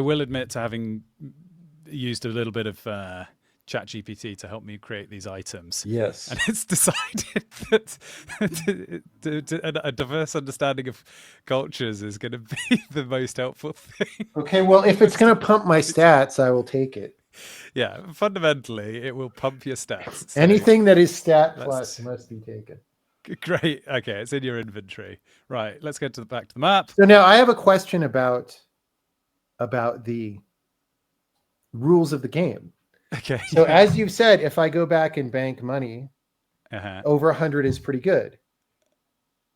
will admit to having used a little bit of ChatGPT to help me create these items. Yes. And it's decided that a diverse understanding of cultures is going to be the most helpful thing. Okay, well, if it's going to pump my stats, I will take it. Yeah, fundamentally, it will pump your stats. So anything that is stat plus must be taken. Great. Okay, it's in your inventory. Right, let's go back to the map. So now I have a question about the rules of the game. Okay. So as you've said, if I go back and bank money, over 100 is pretty good.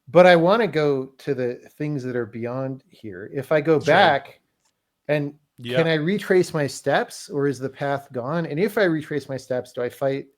But I want to go to the things that are beyond here. If I go back and can I retrace my steps, or is the path gone? And if I retrace my steps, do I fight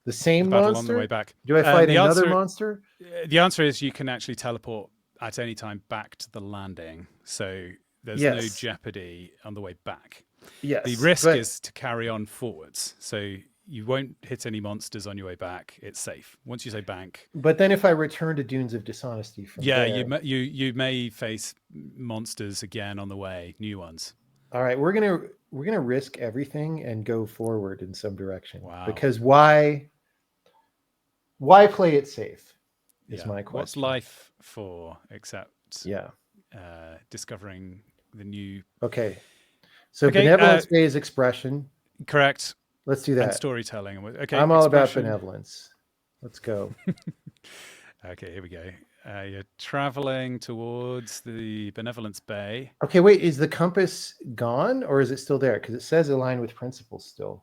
the same monster? On the way back. Do I fight another monster? The answer is you can actually teleport at any time back to the landing. So there's no jeopardy on the way back. Yes. The risk is to carry on forwards. So you won't hit any monsters on your way back. It's safe. Once you say bank. But then if I return to Dunes of Dishonesty from there, you may face monsters again on the way, new ones. All right, we're gonna risk everything and go forward in some direction. Wow. Because why play it safe? Is my question. What's life for except discovering the new? Okay. So benevolence pays expression. Correct. Let's do that. And storytelling. Okay. I'm all about benevolence. Let's go. Okay, here we go. You're traveling towards the Benevolence Bay. Okay, wait, is the compass gone or is it still there? Because it says align with principles still.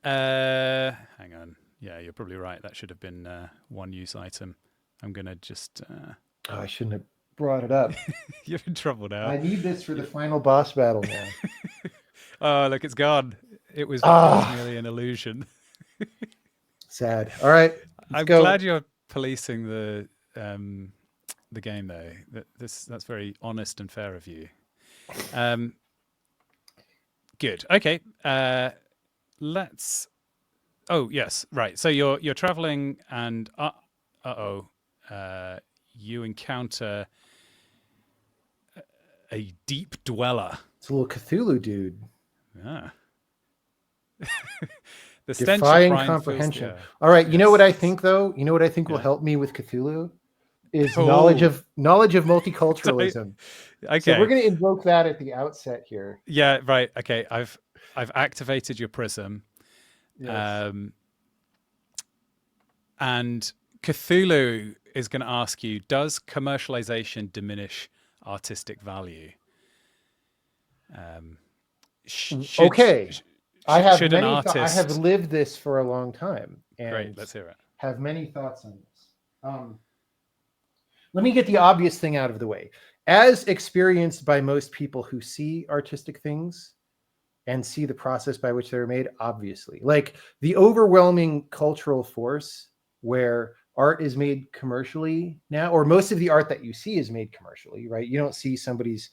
Hang on. Yeah, you're probably right. That should have been one use item. I'm going to just... I shouldn't have brought it up. You're in trouble now. I need this for the final boss battle now. Oh, look, it's gone. It was merely an illusion. Sad. All right. I'm glad you're policing the game though. That's very honest and fair of you. Good. Okay. Let's. Oh yes, right. So you're traveling, and you encounter a deep dweller. It's a little Cthulhu dude. Ah. The stench of Defying brine fills the comprehension. air. All right. You know Yes. what I think, though? You know what I think will Yeah. help me with Cthulhu is knowledge Oh. of multiculturalism. So we're Okay. going to invoke that at the outset here. Yeah. Right. Okay. I've activated your prism, Yes. and Cthulhu is going to ask you: does commercialization diminish artistic value? Okay. I have Should an I have artist? lived this for a long time Great. and Let's hear it. have many thoughts on this. Let me get the obvious thing out of the way. As experienced by most people who see artistic things and see the process by which they're made, obviously, like the overwhelming cultural force where art is made commercially now, or most of the art that you see is made commercially, right? You don't see somebody's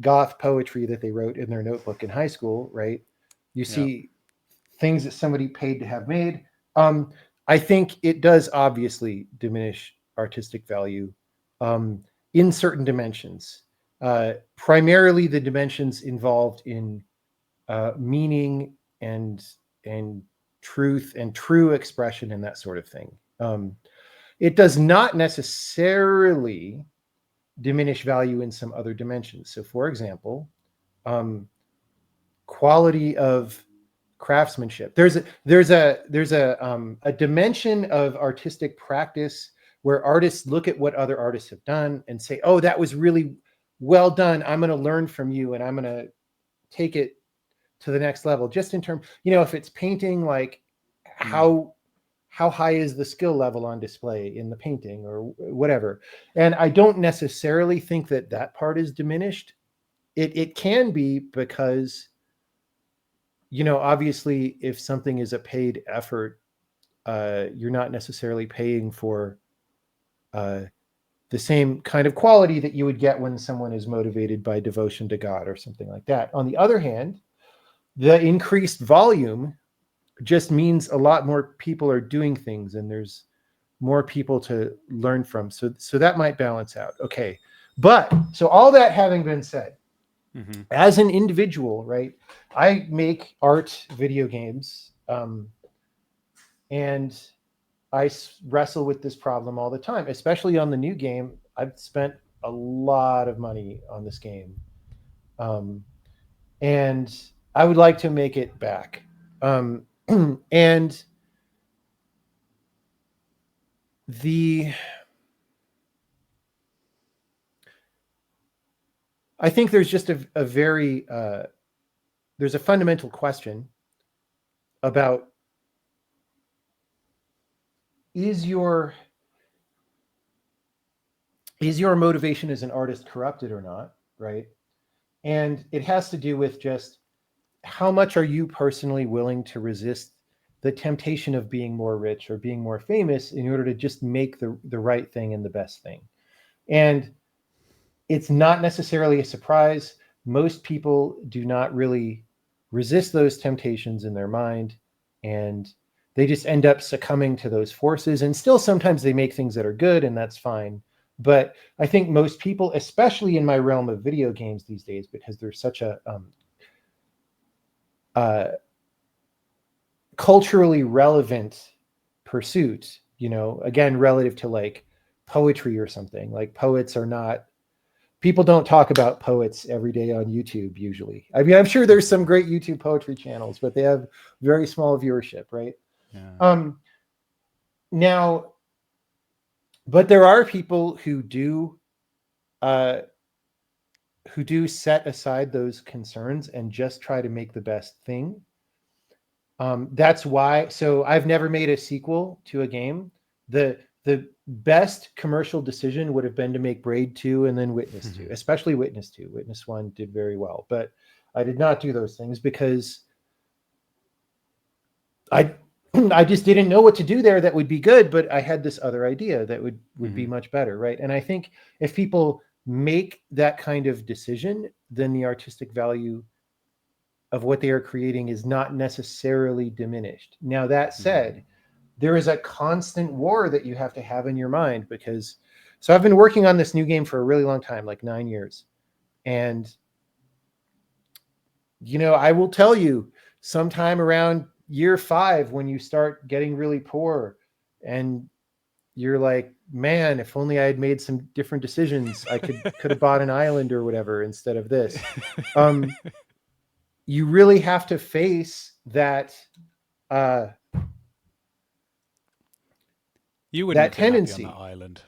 goth poetry that they wrote in their notebook in high school, right? You see things that somebody paid to have made. I think it does obviously diminish artistic value in certain dimensions. Primarily, the dimensions involved in meaning and truth and true expression and that sort of thing. It does not necessarily diminish value in some other dimensions. So, for example, quality of craftsmanship. There's a dimension of artistic practice where artists look at what other artists have done and say, "Oh, that was really well done. I'm going to learn from you, and I'm going to take it to the next level." Just in terms, if it's painting, like how high is the skill level on display in the painting or whatever. And I don't necessarily think that part is diminished. It can be because, obviously, if something is a paid effort, you're not necessarily paying for the same kind of quality that you would get when someone is motivated by devotion to God or something like that. On the other hand, the increased volume just means a lot more people are doing things and there's more people to learn from. So that might balance out. Okay. But so all that having been said, as an individual, right, I make art video games, and I wrestle with this problem all the time, especially on the new game. I've spent a lot of money on this game, and I would like to make it back. And I think there's just a very there's a fundamental question about, is your motivation as an artist corrupted or not, right? And it has to do with just how much are you personally willing to resist the temptation of being more rich or being more famous in order to just make the right thing and the best thing. And it's not necessarily a surprise. Most people do not really resist those temptations in their mind, and they just end up succumbing to those forces. And still, sometimes they make things that are good, and that's fine. But I think most people, especially in my realm of video games these days, because there's such a culturally relevant pursuit, again, relative to like poetry or something. Like poets are not, people don't talk about poets every day on YouTube usually. I mean, I'm sure there's some great YouTube poetry channels, but they have very small viewership, right? Yeah. Now, but there are people who do set aside those concerns and just try to make the best thing. That's why. So I've never made a sequel to a game. The best commercial decision would have been to make Braid 2 and then Witness 2, especially Witness 2. Witness 1 did very well, but I did not do those things because I just didn't know what to do there that would be good, but I had this other idea that would be Hmm. much better, right? And I think if people make that kind of decision, then the artistic value of what they are creating is not necessarily diminished. Now, that said, there is a constant war that you have to have in your mind because so I've been working on this new game for a really long time, like 9 years. And, I will tell you sometime around year 5, when you start getting really poor and you're like, man, if only I had made some different decisions, I could have bought an island or whatever instead of this. Um, you really have to face uh, You wouldn't that have been happy on that tendency. island.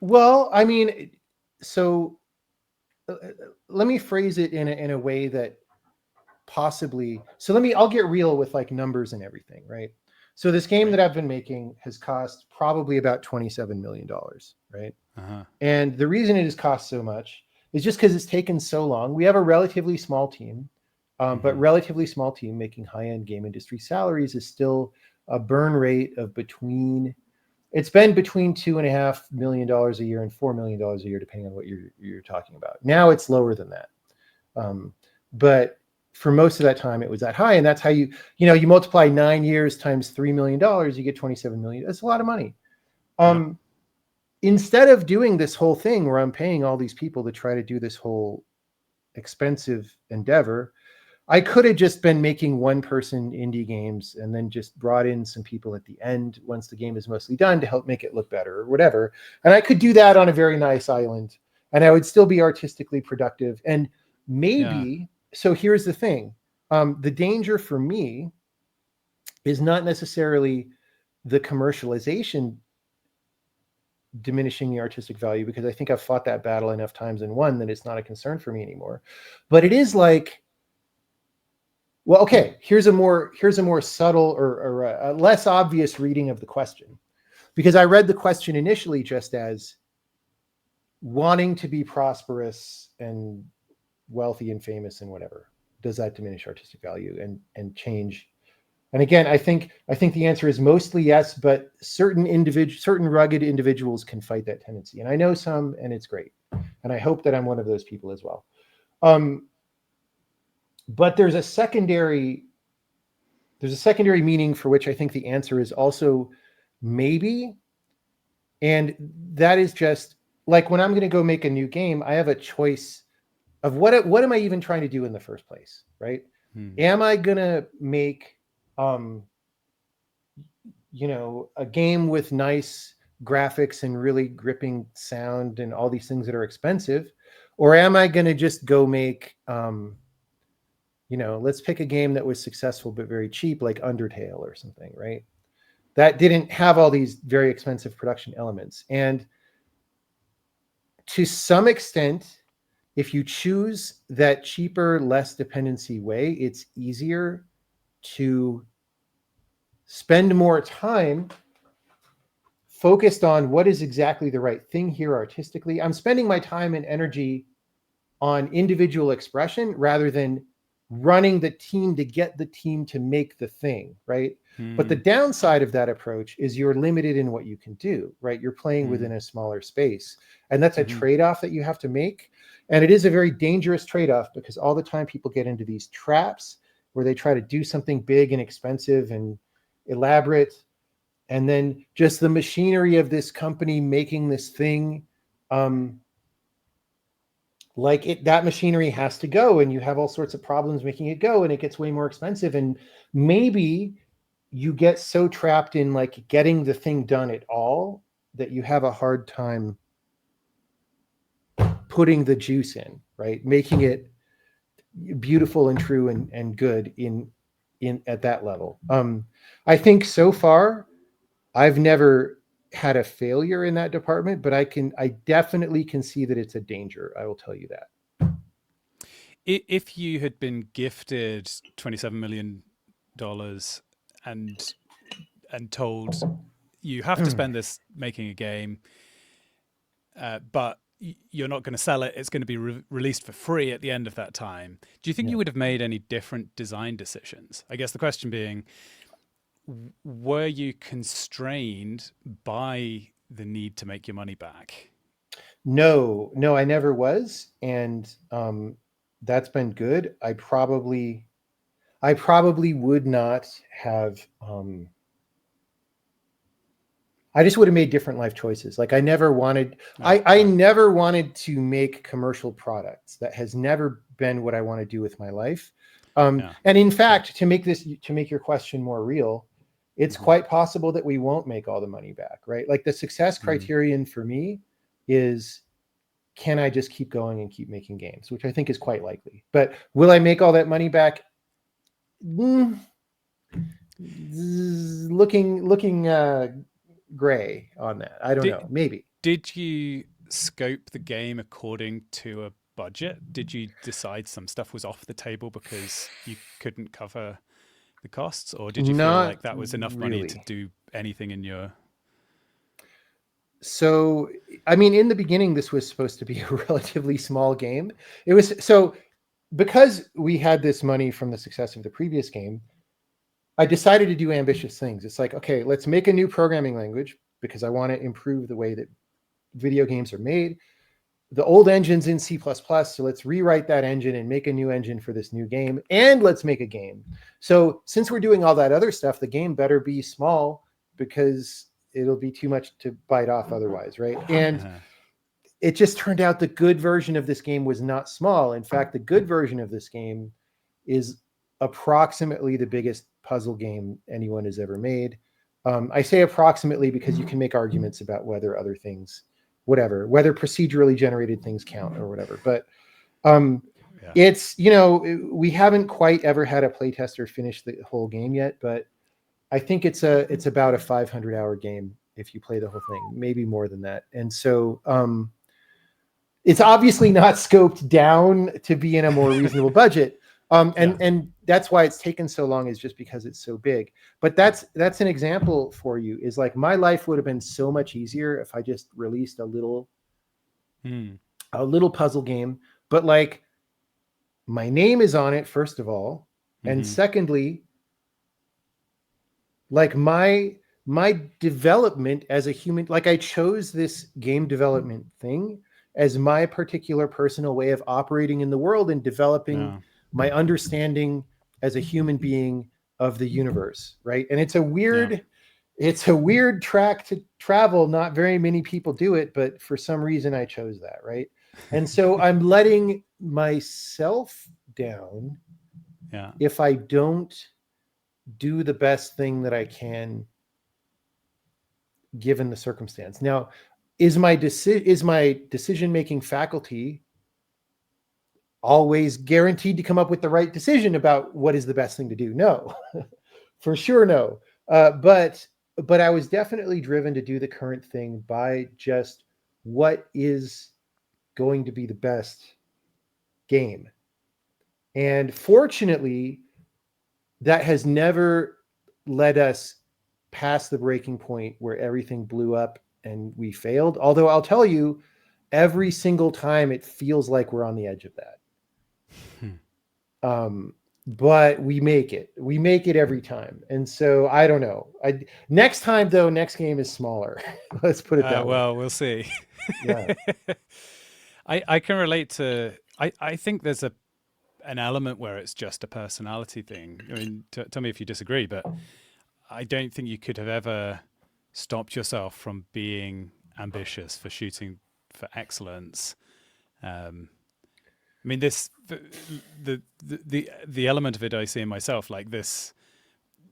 Well, I mean, so uh, let me phrase it in a way that possibly. So I'll get real with like numbers and everything, right? So this game Right. that I've been making has cost probably about $27 million, right? Uh-huh. And the reason it has cost so much is just because it's taken so long. We have a relatively small team, but Hmm. relatively small team making high-end game industry salaries is still a burn rate of it's been between $2.5 million a year and $4 million a year, depending on what you're talking about. Now it's lower than that, but for most of that time it was that high, and that's how you multiply 9 years times $3 million, you get 27 million. That's a lot of money. Yeah. Um, Instead of doing this whole thing where I'm paying all these people to try to do this whole expensive endeavor, I could have just been making one person indie games and then just brought in some people at the end once the game is mostly done to help make it look better or whatever. And I could do that on a very nice island and I would still be artistically productive. And Yeah. maybe, so here's the thing, the danger for me is not necessarily the commercialization diminishing the artistic value, because I think I've fought that battle enough times and won that it's not a concern for me anymore. But it is like, well, okay, here's a more subtle or a less obvious reading of the question, because I read the question initially just as wanting to be prosperous and wealthy and famous and whatever. Does that diminish artistic value and change? And again, I think the answer is mostly yes, but certain rugged individuals can fight that tendency, and I know some, and it's great, and I hope that I'm one of those people as well. Um, but there's a secondary meaning for which I think the answer is also maybe, and that is just like when I'm going to go make a new game, I have a choice of what am I even trying to do in the first place, right? Hmm. Am I going to make um, a game with nice graphics and really gripping sound and all these things that are expensive, or am I going to just go make let's pick a game that was successful but very cheap, like Undertale or something, right? That didn't have all these very expensive production elements. And to some extent, if you choose that cheaper, less dependency way, it's easier to spend more time focused on what is exactly the right thing here artistically. I'm spending my time and energy on individual expression rather than running the team to get the team to make the thing, right? But the Hmm. downside of that approach is you're limited in what you can do, right? You're playing Hmm. within a smaller space. And that's a Hmm. trade-off that you have to make. And it is a very dangerous trade-off because all the time people get into these traps where they try to do something big and expensive and elaborate, and then just the machinery of this company making this thing, um, that machinery has to go and you have all sorts of problems making it go and it gets way more expensive, and maybe you get so trapped in like getting the thing done at all that you have a hard time putting the juice in, right, making it beautiful and true and good in at that level. I think so far I've never had a failure in that department, but I definitely can see that it's a danger, I will tell you that. If you had been gifted $27 million and told you have to spend this making a game, but you're not going to sell it, it's going to be released for free at the end of that time, do you think Yeah. you would have made any different design decisions? I guess the question being, were you constrained by the need to make your money back? No, no, I never was, and that's been good. I probably would not have. I just would have made different life choices. Like I never wanted. Oh, I right. never wanted to make commercial products. That has never been what I want to do with my life. Yeah. And in Same. fact, to make your question more real, it's Hmm. quite possible that we won't make all the money back. Right? Like the success Mm. criterion for me is, can I just keep going and keep making games, which I think is quite likely. But will I make all that money back? Mm, looking gray on that. I don't know. Did Maybe. did you scope the game according to a budget? Did you decide some stuff was off the table because you couldn't cover the costs, or did you feel Not like that was enough money to really. do anything in your? So, I mean, in the beginning, this was supposed to be a relatively small game. It was so because we had this money from the success of the previous game, I decided to do ambitious things. It's like, okay, let's make a new programming language because I want to improve the way that video games are made. The old engine's in C++, so let's rewrite that engine and make a new engine for this new game, and let's make a game. So since we're doing all that other stuff, the game better be small because it'll be too much to bite off otherwise, right? And it just turned out the good version of this game was not small. In fact, the good version of this game is approximately the biggest puzzle game anyone has ever made. I say approximately because you can make arguments about whether other things, whatever, whether procedurally generated things count or whatever. But um, Yeah. it's, we haven't quite ever had a playtester finish the whole game yet, but I think it's about a 500-hour game if you play the whole thing, maybe more than that. And so it's obviously not scoped down to be in a more reasonable budget. Yeah. And that's why it's taken so long, is just because it's so big. But that's an example for you, is like my life would have been so much easier if I just released Mm. a little puzzle game. But like my name is on it, first of all. And Hmm. secondly, like my development as a human, like I chose this game development thing as my particular personal way of operating in the world and developing Yeah. my understanding as a human being of the universe, right? And Yeah. it's a weird track to travel. Not very many people do it, but for some reason I chose that, right? And so I'm letting myself down Yeah. if I don't do the best thing that I can given the circumstance. Now, is my decision making faculty always guaranteed to come up with the right decision about what is the best thing to do? No, for sure, no. But I was definitely driven to do the current thing by just what is going to be the best game. And fortunately, that has never led us past the breaking point where everything blew up and we failed. Although I'll tell you, every single time it feels like we're on the edge of that. Hmm. But we make it. We make it every time. And so I don't know. Next time though, next game is smaller. Let's put it that way. Well, we'll see. Yeah. I can relate to. I think there's an element where it's just a personality thing. I mean, tell me if you disagree, but I don't think you could have ever stopped yourself from being ambitious for shooting for excellence. Um, I mean, the element of it I see in myself, like this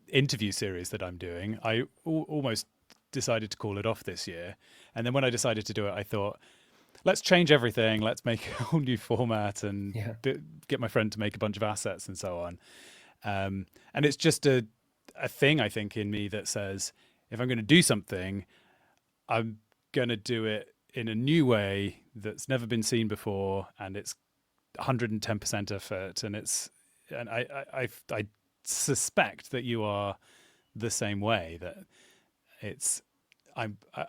interview series that I'm doing. I almost decided to call it off this year, and then when I decided to do it, I thought, let's change everything. Let's make a whole new format and Yeah. get my friend to make a bunch of assets and so on. And it's just a thing I think in me that says, if I'm going to do something, I'm going to do it in a new way that's never been seen before, and it's 110% effort, and I suspect that you are the same way. That it's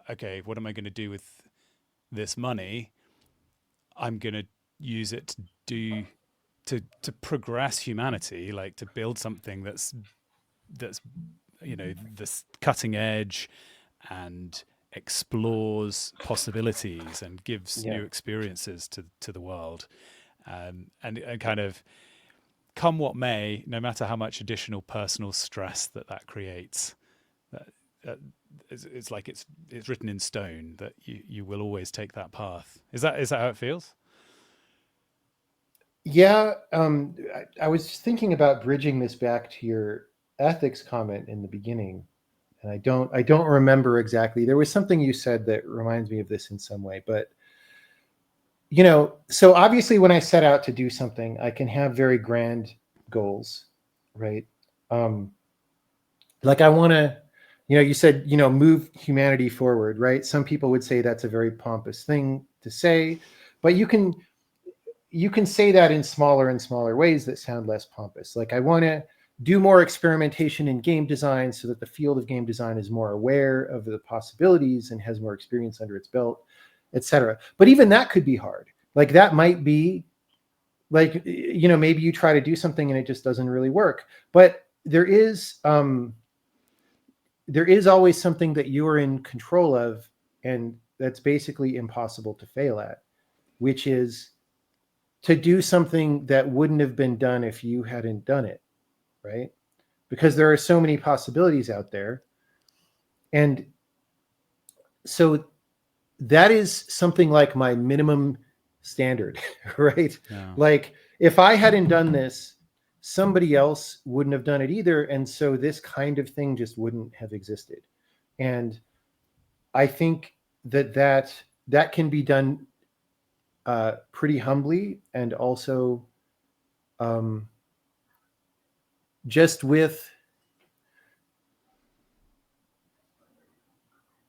okay. What am I going to do with this money? I'm going to use it to do to progress humanity, like to build something that's this cutting edge and explores possibilities and gives Yeah. new experiences to the world, and kind of come what may, no matter how much additional personal stress that creates, that, that it's like it's written in stone that you will always take that path. Is that how it feels? Yeah, I was thinking about bridging this back to your ethics comment in the beginning, and I don't remember exactly. There was something you said that reminds me of this in some way, but so obviously when I set out to do something, I can have very grand goals, right? Um, like I want to, you said, move humanity forward, right? Some people would say that's a very pompous thing to say, but you can say that in smaller and smaller ways that sound less pompous. Like I want to do more experimentation in game design so that the field of game design is more aware of the possibilities and has more experience under its belt, etc. But even that could be hard. Like that might be like, maybe you try to do something and it just doesn't really work. But there is always something that you are in control of, and that's basically impossible to fail at, which is to do something that wouldn't have been done if you hadn't done it, right? Because there are so many possibilities out there. And so that is something like my minimum standard, right? Yeah. Like if I hadn't done this, somebody else wouldn't have done it either. And so this kind of thing just wouldn't have existed. And I think that can be done pretty humbly, and also um, just with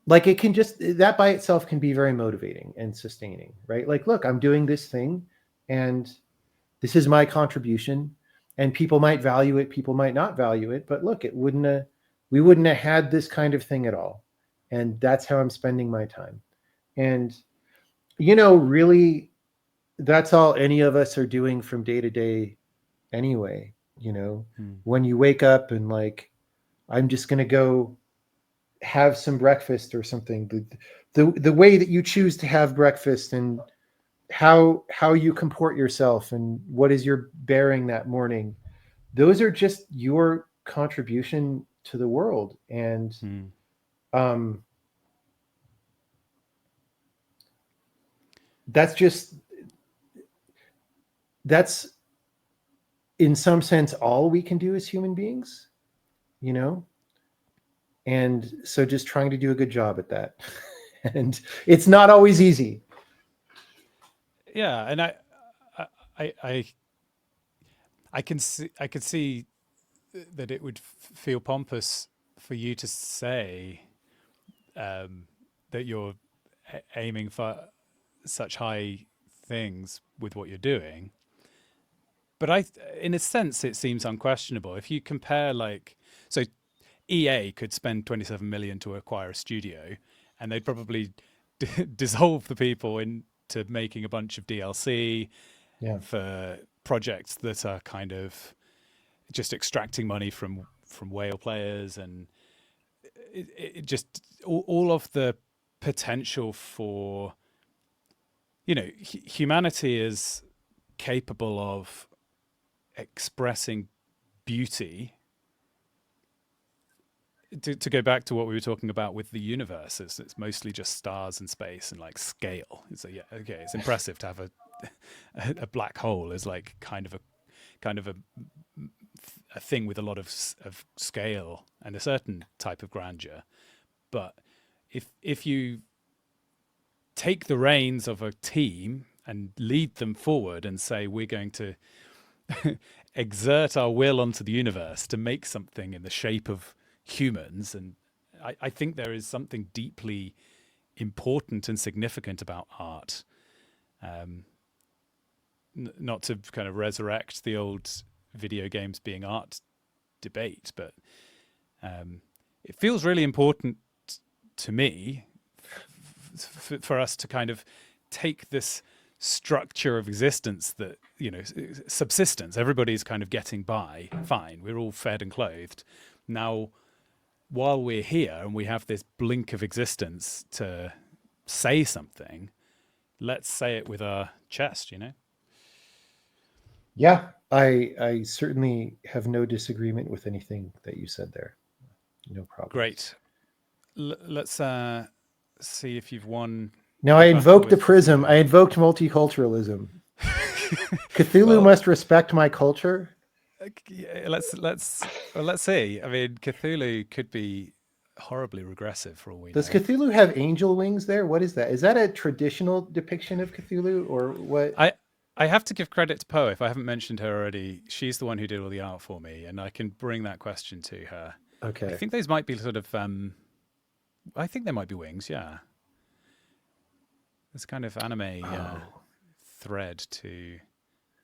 like it can just that by itself can be very motivating and sustaining, right? Like, look, I'm doing this thing, and this is my contribution, and people might value it, people might not value it, but look, we wouldn't have had this kind of thing at all, and that's how I'm spending my time. And really, that's all any of us are doing from day to day anyway. Hmm. When you wake up and like, I'm just going to go have some breakfast or something, the way that you choose to have breakfast, and how you comport yourself, and what is your bearing that morning, those are just your contribution to the world. And Hmm. um that's just that's in some sense all we can do as human beings, you know and so just trying to do a good job at that. And it's not always easy. Yeah, and I, I, I could see that it would feel pompous for you to say um, that you're aiming for such high things with what you're doing. But in a sense, it seems unquestionable. If you compare, like, so EA could spend 27 million to acquire a studio, and they'd probably dissolve the people into making a bunch of DLC Yeah. for projects that are kind of just extracting money from whale players, and it just all of the potential for humanity is capable of expressing beauty. To go back to what we were talking about with the universe, it's mostly just stars and space and like scale. So yeah, okay, it's impressive to have a black hole as like kind of a thing with a lot of scale and a certain type of grandeur. But if you take the reins of a team and lead them forward and say we're going to exert our will onto the universe to make something in the shape of humans, and I think there is something deeply important and significant about art. Um, Not to kind of resurrect the old video games being art debate, but it feels really important to me for us to kind of take this structure of existence that subsistence, everybody's kind of getting by fine, we're all fed and clothed. Now while we're here and we have this blink of existence to say something, let's say it with our chest, you know? Yeah, I certainly have no disagreement with anything that you said there. No problems. Great. Let's see if you've won Now I your battle invoked the with prism. I Cthulhu. invoked multiculturalism. Cthulhu Well, must respect my culture. yeah, let's see. I mean, Cthulhu could be horribly regressive for all we Does know. Cthulhu have angel wings there? What is that? Is that a traditional depiction of Cthulhu or what? I I have to give credit to Poe if I haven't mentioned her already. She's the one who did all the art for me, and I can bring that question to her. I Okay. think those might be sort of I think they might be wings. Yeah, there's kind of anime Oh. thread to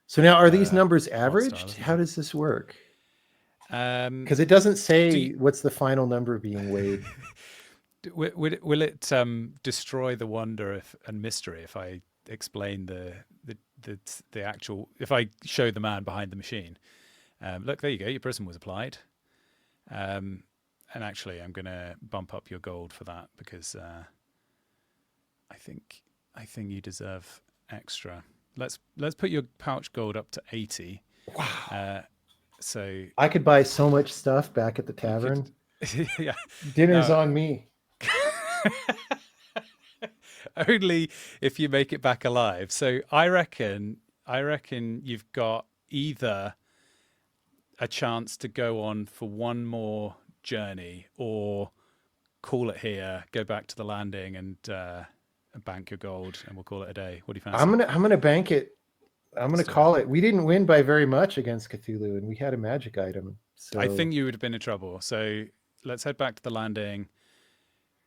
So now are these numbers art style, averaged? isn't How there? does this work? Um, Because it doesn't do you, say what's the final number being weighed. will it destroy the wonder and mystery if I explain the actual, if I show the man behind the machine? Look, there you go. Your prism was applied. Um, and actually, I'm going to bump up your gold for that because I think I think you deserve extra. Let's put your pouch gold up to 80. Wow. So I could buy so much stuff back at the you could, tavern. yeah. Dinner's Now, on me. only if you make it back alive. So I reckon you've got either a chance to go on for one more journey or call it here, go back to the landing and bank your gold, and we'll call it a day. What do you fancy? I'm gonna bank it. I'm Let's gonna do it. call it. We didn't win by very much against Cthulhu, and we had a magic item. I So think you would have been in trouble. So let's head back to the landing,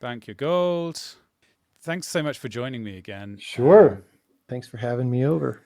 bank your gold. Thanks so much for joining me again. sure. Thanks for having me over.